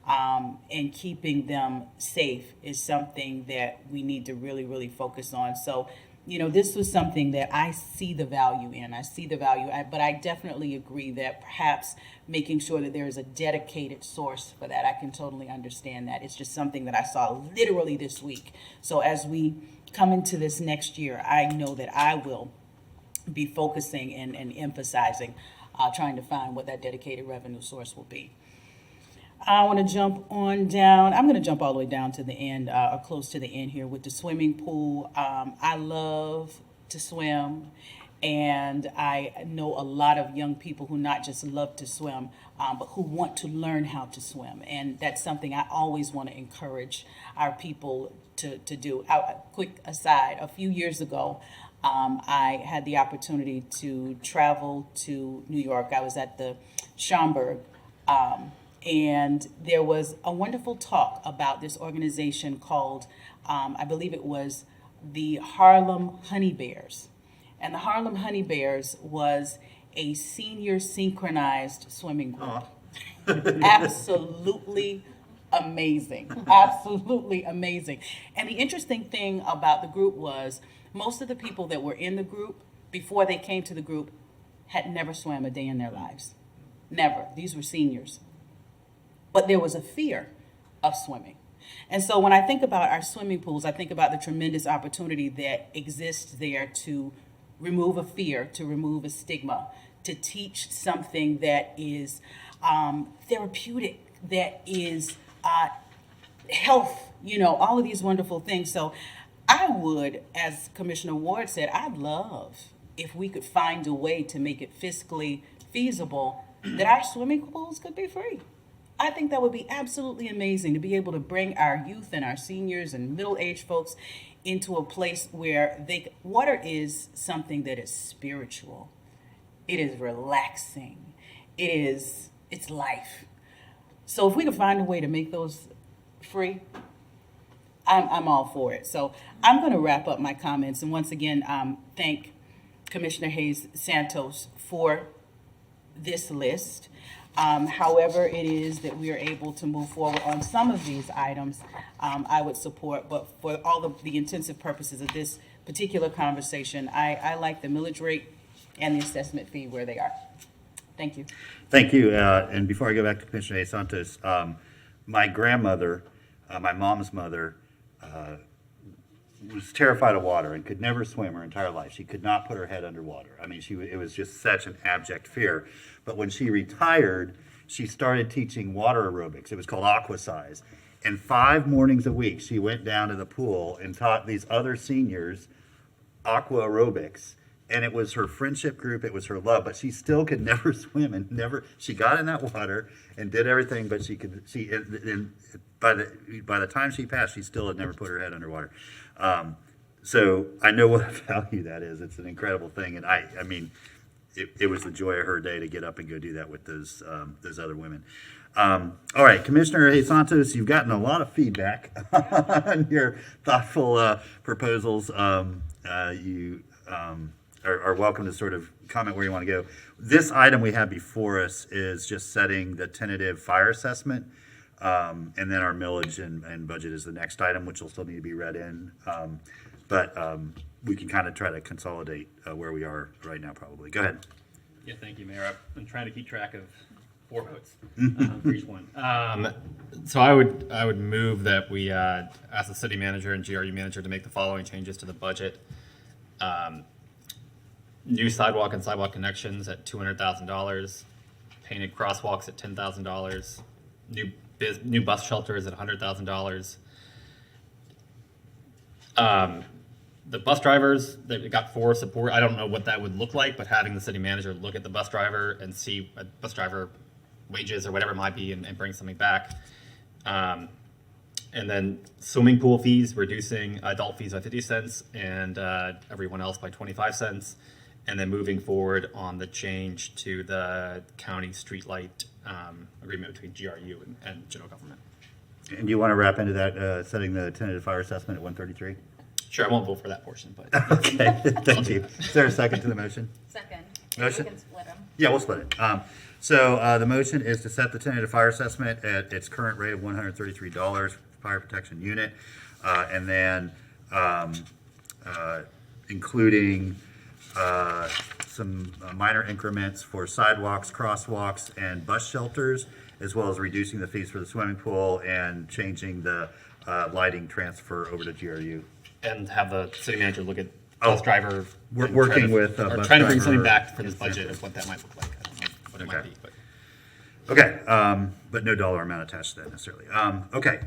and keeping them safe is something that we need to really, really focus on. So, you know, this was something that I see the value in. But I definitely agree that perhaps making sure that there is a dedicated source for that, I can totally understand that. It's just something that I saw literally this week. So as we come into this next year, I know that I will be focusing and emphasizing, trying to find what that dedicated revenue source will be. I want to jump on down. I'm going to jump all the way down to the end, or close to the end here with the swimming pool. I love to swim, and I know a lot of young people who not just love to swim, but who want to learn how to swim. And that's something I always want to encourage our people to do. Quick aside, a few years ago, I had the opportunity to travel to New York. I was at the Schaumburg, and there was a wonderful talk about this organization called, I believe it was the Harlem Honey Bears. And the Harlem Honey Bears was a senior synchronized swimming group. Absolutely amazing. Absolutely amazing. And the interesting thing about the group was most of the people that were in the group before they came to the group had never swam a day in their lives. Never. These were seniors. But there was a fear of swimming. And so when I think about our swimming pools, I think about the tremendous opportunity that exists there to remove a fear, to remove a stigma, to teach something that is therapeutic, that is health, you know, all of these wonderful things. So I would, as Commissioner Ward said, I'd love if we could find a way to make it fiscally feasible that our swimming pools could be free. I think that would be absolutely amazing to be able to bring our youth and our seniors and middle-aged folks into a place where water is something that is spiritual. It is relaxing. It's life. So if we could find a way to make those free, I'm all for it. So I'm going to wrap up my comments and once again thank Commissioner Hayes Santos for this list. However it is that we are able to move forward on some of these items, I would support. But for all the intensive purposes of this particular conversation, I like the millage rate and the assessment fee where they are. Thank you. Thank you. And before I go back to Commissioner A. Santos, my grandmother, my mom's mother, was terrified of water and could never swim her entire life. She could not put her head underwater. I mean, it was just such an abject fear. But when she retired, she started teaching water aerobics. It was called aquasize. And 5 mornings a week, she went down to the pool and taught these other seniors aqua aerobics. And it was her friendship group, it was her love, but she still could never swim and she got in that water and did everything, but by the time she passed, she still had never put her head underwater. So I know what a value that is. It's an incredible thing. And I mean, it was the joy of her day to get up and go do that with those other women. All right, Commissioner Hayes Santos, you've gotten a lot of feedback on your thoughtful proposals. You are welcome to sort of comment where you want to go. This item we have before us is just setting the tentative fire assessment, and then our millage and budget is the next item, which will still need to be read in. But we can kind of try to consolidate where we are right now, probably. Go ahead. Yeah, thank you, Mayor. I've been trying to keep track of 4 votes for each one. So I would move that we ask the city manager and GRU manager to make the following changes to the budget. New sidewalk and sidewalk connections at $200,000, painted crosswalks at $10,000, new bus shelters at $100,000. The bus drivers that got 4 support, I don't know what that would look like, but having the city manager look at the bus driver and see a bus driver wages or whatever it might be and bring something back. And then swimming pool fees, reducing adult fees by 50 cents and everyone else by 25 cents. And then moving forward on the change to the county streetlight agreement between GRU and general government. And you want to wrap into that, setting the tentative fire assessment at 133? Sure, I won't vote for that portion, but. Okay, thank you. Is there a second to the motion? Second. Motion? We can split them. Yeah, we'll split it. So the motion is to set the tentative fire assessment at its current rate of $133 fire protection unit, and then including some minor increments for sidewalks, crosswalks, and bus shelters, as well as reducing the fees for the swimming pool and changing the lighting transfer over to GRU. And have the city manager look at bus driver. We're working with or bus trying to bring driver something back for this budget incentive. of what that might look like. I don't know what it might Okay. be, but. Okay, but no dollar amount attached to that necessarily. Okay,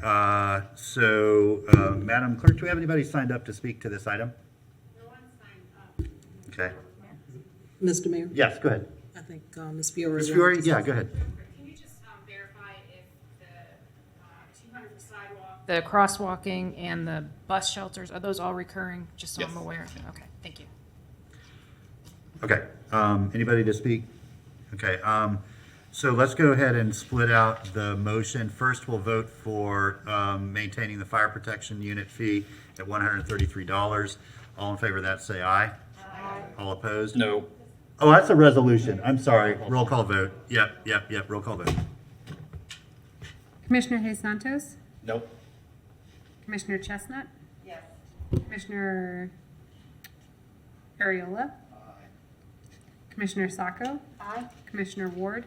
so Madam Clerk, do we have anybody signed up to speak to this item? No one signed up. Okay. Mr. Mayor, Yes, go ahead. I think Ms. Fiore. Ms. wanted Fiore, to yeah, say go ahead. Can you just verify if the 200 for sidewalk? The crosswalking and the bus shelters, are those all recurring, just so I'm Yes. aware? Okay, thank you. Okay, anybody to speak? Okay, so let's go ahead and split out the motion. First, we'll vote for maintaining the fire protection unit fee at $133. All in favor of that, say aye. Aye. All opposed? No. Oh, that's a resolution. I'm sorry. Roll call vote. Yep. Roll call vote. Commissioner Hayes Santos, Nope. Commissioner Chestnut, Yes. Commissioner Ariola, Commissioner Sacco, Aye. Commissioner Ward,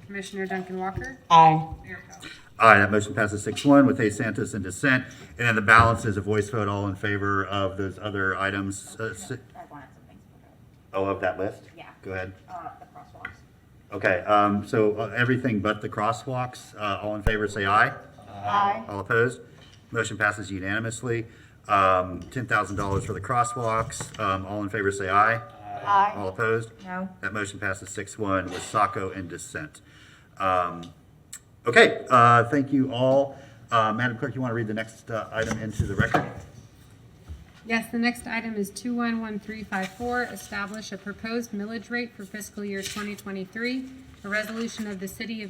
Commissioner Duncan Walker, Aye. Mayor Coe. Aye, that motion passes 6-1 with Hayes Santos in dissent. And then the balance is a voice vote, all in favor of those other items. I wanted some things for Oh, of that list? Yeah. Go ahead. the crosswalks. Okay, so everything but the crosswalks, all in favor say aye. Aye. All opposed? Motion passes unanimously. $10,000 for the crosswalks. All in favor say aye. Aye. All opposed? No. That motion passes 6-1 with Sacco in dissent. Okay, thank you all. Madam Clerk, you want to read the next item into the record? Yes, the next item is 211354, establish a proposed millage rate for fiscal year 2023. A resolution of the City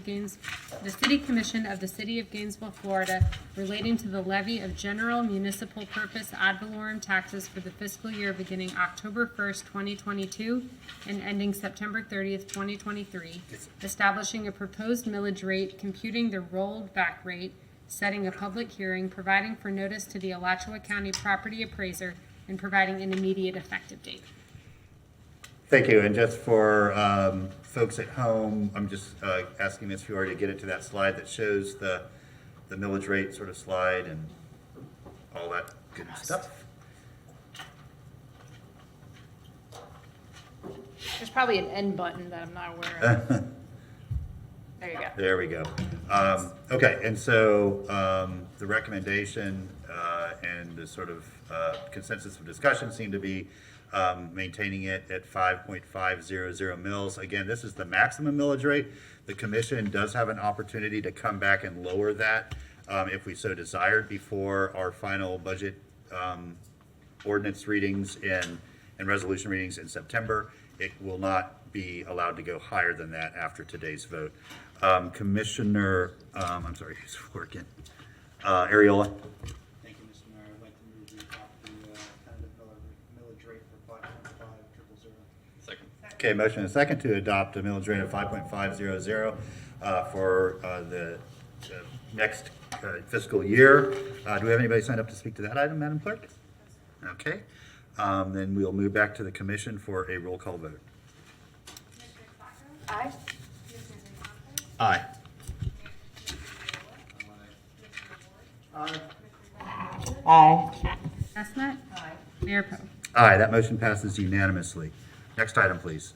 Commission of the City of Gainesville, Florida, relating to the levy of general municipal purpose ad valorem taxes for the fiscal year beginning October 1st, 2022 and ending September 30th, 2023, establishing a proposed millage rate, computing the rolled back rate, setting a public hearing, providing for notice to the Alachua County property appraiser, and providing an immediate effective date. Thank you. And just for folks at home, I'm just asking Ms. Fiore to get into that slide that shows the millage rate sort of slide and all that good stuff. There's probably an end button that I'm not aware of. There you go. There we go. Okay, and so the recommendation and the sort of consensus of discussion seem to be maintaining it at 5.500 mils. Again, this is the maximum millage rate. The commission does have an opportunity to come back and lower that if we so desired before our final budget ordinance readings and resolution readings in September. It will not be allowed to go higher than that after today's vote. Commissioner, I'm sorry, he's working. Ariola. Thank you, Mr. Mayor. I'd like to move the tentative millage rate for 5.5000. Second. Okay, motion and second to adopt a millage rate of 5.500 for the next fiscal year. Do we have anybody signed up to speak to that item, Madam Clerk? Okay, then we'll move back to the commission for a roll call vote. Aye. Aye. Aye. Chestnut? Aye. Mayor Poe? Aye, that motion passes unanimously. Next item, please.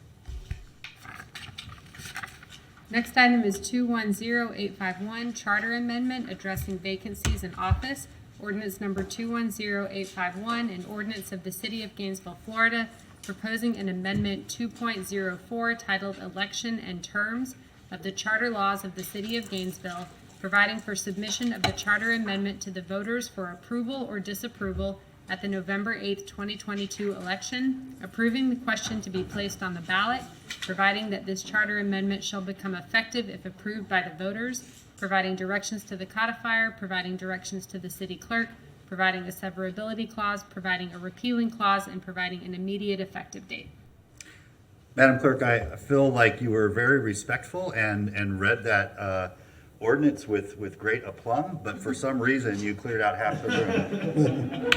Next item is 210851, Charter Amendment addressing vacancies in office. Ordinance number 210851, an ordinance of the City of Gainesville, Florida, proposing an amendment 2.04 titled Election and Terms of the Charter Laws of the City of Gainesville, providing for submission of the charter amendment to the voters for approval or disapproval at the November 8th, 2022 election, approving the question to be placed on the ballot, providing that this charter amendment shall become effective if approved by the voters, providing directions to the codifier, providing directions to the city clerk, providing a severability clause, providing a repealing clause, and providing an immediate effective date. Madam Clerk, I feel like you were very respectful and read that ordinance with great aplomb, but for some reason you cleared out half the room.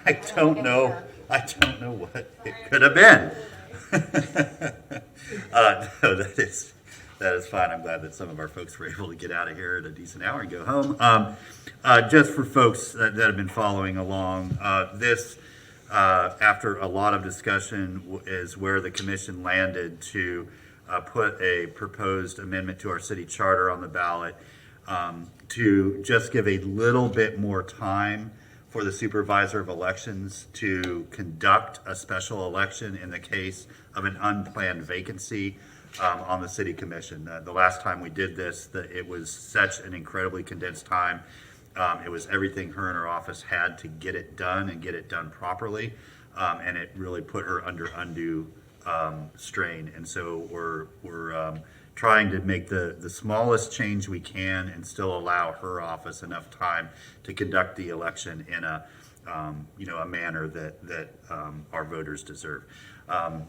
I don't know what it could have been. No, that is fine. I'm glad that some of our folks were able to get out of here at a decent hour and go home. Just for folks that have been following along, this, after a lot of discussion, is where the commission landed to put a proposed amendment to our city charter on the ballot to just give a little bit more time for the supervisor of elections to conduct a special election in the case of an unplanned vacancy on the city commission. The last time we did this, it was such an incredibly condensed time. It was everything her and her office had to get it done and get it done properly, and it really put her under undue strain. And so we're trying to make the smallest change we can and still allow her office enough time to conduct the election in a manner that our voters deserve.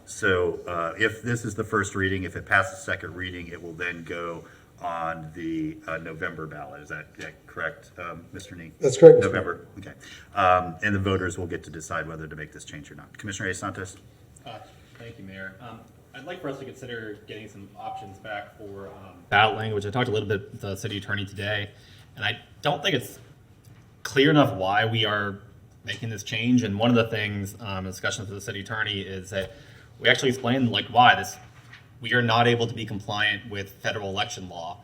So if this is the first reading, if it passes second reading, it will then go on the November ballot. Is that correct, Mr. Nee? That's correct, Mr. November, okay. And the voters will get to decide whether to make this change or not. Commissioner A. Santos? Thank you, Mayor. I'd like for us to consider getting some options back for ballot language. I talked a little bit with the city attorney today, and I don't think it's clear enough why we are making this change. And one of the things in discussions with the city attorney is that we actually explained why we are not able to be compliant with federal election law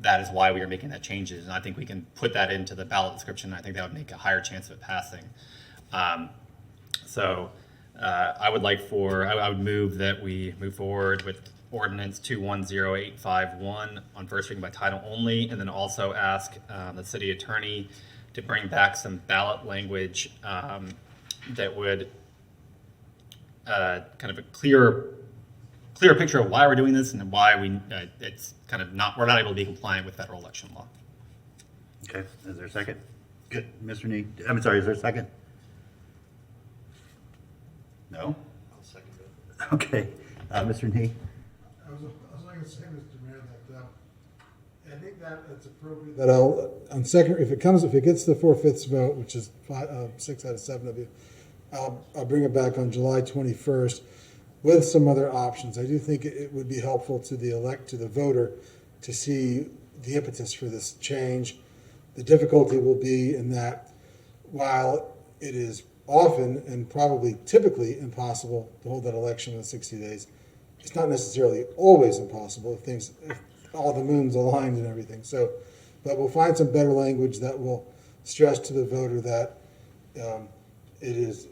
that is why we are making that changes. And I think we can put that into the ballot description. I think that would make a higher chance of it passing. I would move that we move forward with ordinance 210851 on first reading by title only, and then also ask the city attorney to bring back some ballot language that would kind of a clear picture of why we're doing this and why it's kind of we're not able to be compliant with federal election law. Okay, is there a second? Good, Mr. Nee, I'm sorry, is there a second? No? I'll second it. Okay, Mr. Nee? I was going to say, Mr. Mayor, that I think that it's appropriate that I'll, on second, if it gets the 4/5 vote, which is 6 out of 7 of you, I'll bring it back on July 21st with some other options. I do think it would be helpful to the voter to see the impetus for this change. The difficulty will be in that while it is often and probably typically impossible to hold that election in 60 days, it's not necessarily always impossible if all the moons aligned and everything. So, but we'll find some better language that will stress to the voter that it is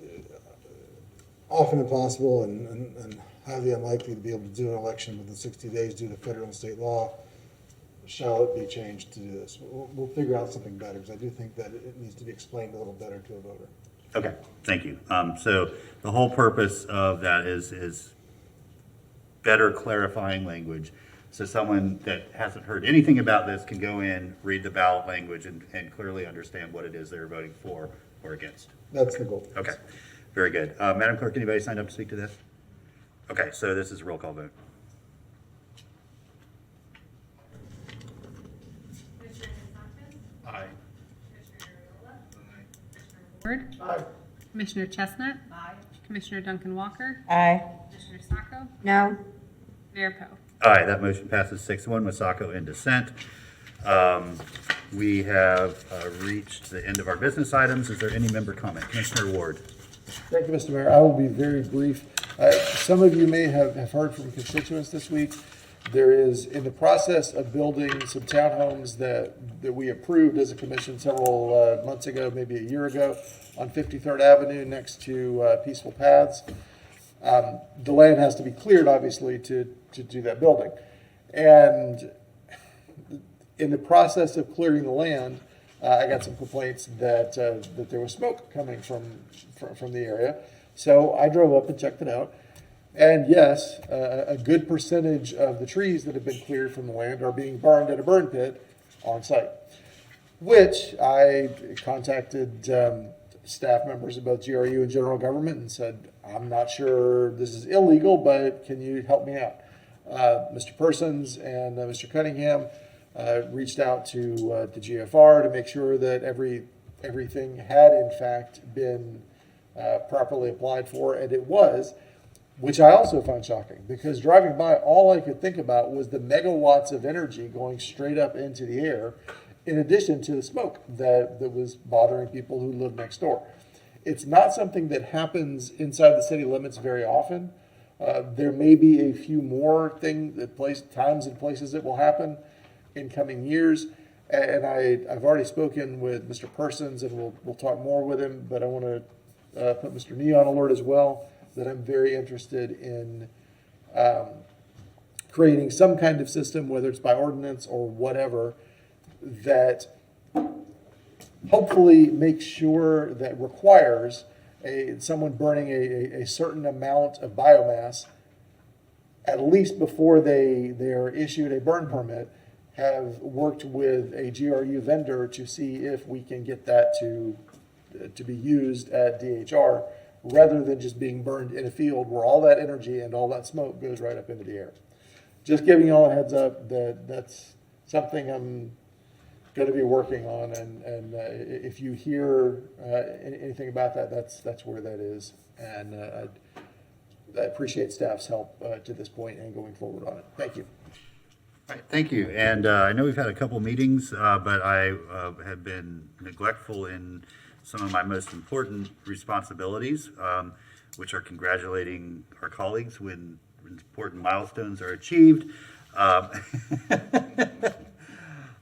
often impossible and highly unlikely to be able to do an election within 60 days due to federal and state law. Shall it be changed to do this? We'll figure out something better, because I do think that it needs to be explained a little better to a voter. Okay, thank you. So the whole purpose of that is better clarifying language. So someone that hasn't heard anything about this can go in, read the ballot language, and clearly understand what it is they're voting for or against. That's the goal. Okay, very good. Madam Clerk, anybody signed up to speak to this? Okay, so this is a roll call vote. Aye. Ward. Aye. Commissioner Chestnut. Aye. Commissioner Duncan Walker. Aye. Commissioner Sacco. No. Mayor Poe. Aye, that motion passes 6-1 with Sacco in dissent. We have reached the end of our business items. Is there any member comment? Commissioner Ward. Thank you, Mr. Mayor. I will be very brief. Some of you may have heard from constituents this week. There is, in the process of building some townhomes that we approved as a commission several months ago, maybe a year ago, on 53rd Avenue next to Peaceful Paths. The land has to be cleared, obviously, to do that building. And in the process of clearing the land, I got some complaints that there was smoke coming from the area. So I drove up and checked it out. And yes, a good percentage of the trees that have been cleared from the land are being burned at a burn pit on site, which I contacted staff members of both GRU and general government and said, I'm not sure this is illegal, but can you help me out? Mr. Persons and Mr. Cunningham reached out to the GFR to make sure that everything had in fact been properly applied for, and it was, which I also found shocking, because driving by, all I could think about was the megawatts of energy going straight up into the air, in addition to the smoke that was bothering people who live next door. It's not something that happens inside the city limits very often. There may be a few more times and places it will happen in coming years. And I've already spoken with Mr. Persons, and we'll talk more with him, but I want to put Mr. Nee on alert as well, that I'm very interested in creating some kind of system, whether it's by ordinance or whatever, that hopefully makes sure that requires someone burning a certain amount of biomass, at least before they are issued a burn permit, have worked with a GRU vendor to see if we can get that to be used at DHR, rather than just being burned in a field where all that energy and all that smoke goes right up into the air. Just giving you all a heads up that that's something I'm going to be working on, and if you hear anything about that, that's where that is, and I appreciate staff's help to this point and going forward on it. Thank you. All right, thank you. And I know we've had a couple meetings, but I have been neglectful in some of my most important responsibilities, which are congratulating our colleagues when important milestones are achieved.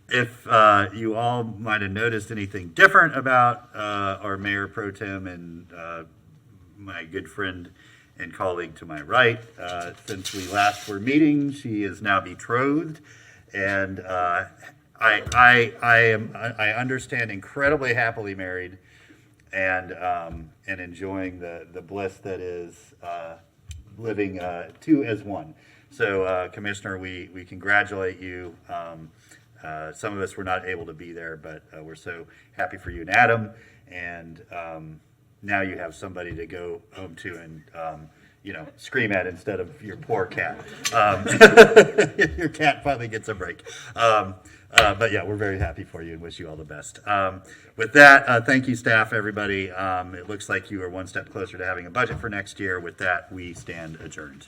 If you all might have noticed anything different about our Mayor Pro Tem and my good friend and colleague to my right, since we last were meeting, she is now betrothed, and I understand incredibly happily married, and enjoying the bliss that is living two as one. So, Commissioner, we congratulate you. Some of us were not able to be there, but we're so happy for you and Adam. And now you have somebody to go home to and, scream at instead of your poor cat. Your cat finally gets a break. But yeah, we're very happy for you and wish you all the best. With that, thank you, staff, everybody. It looks like you are one step closer to having a budget for next year. With that, we stand adjourned.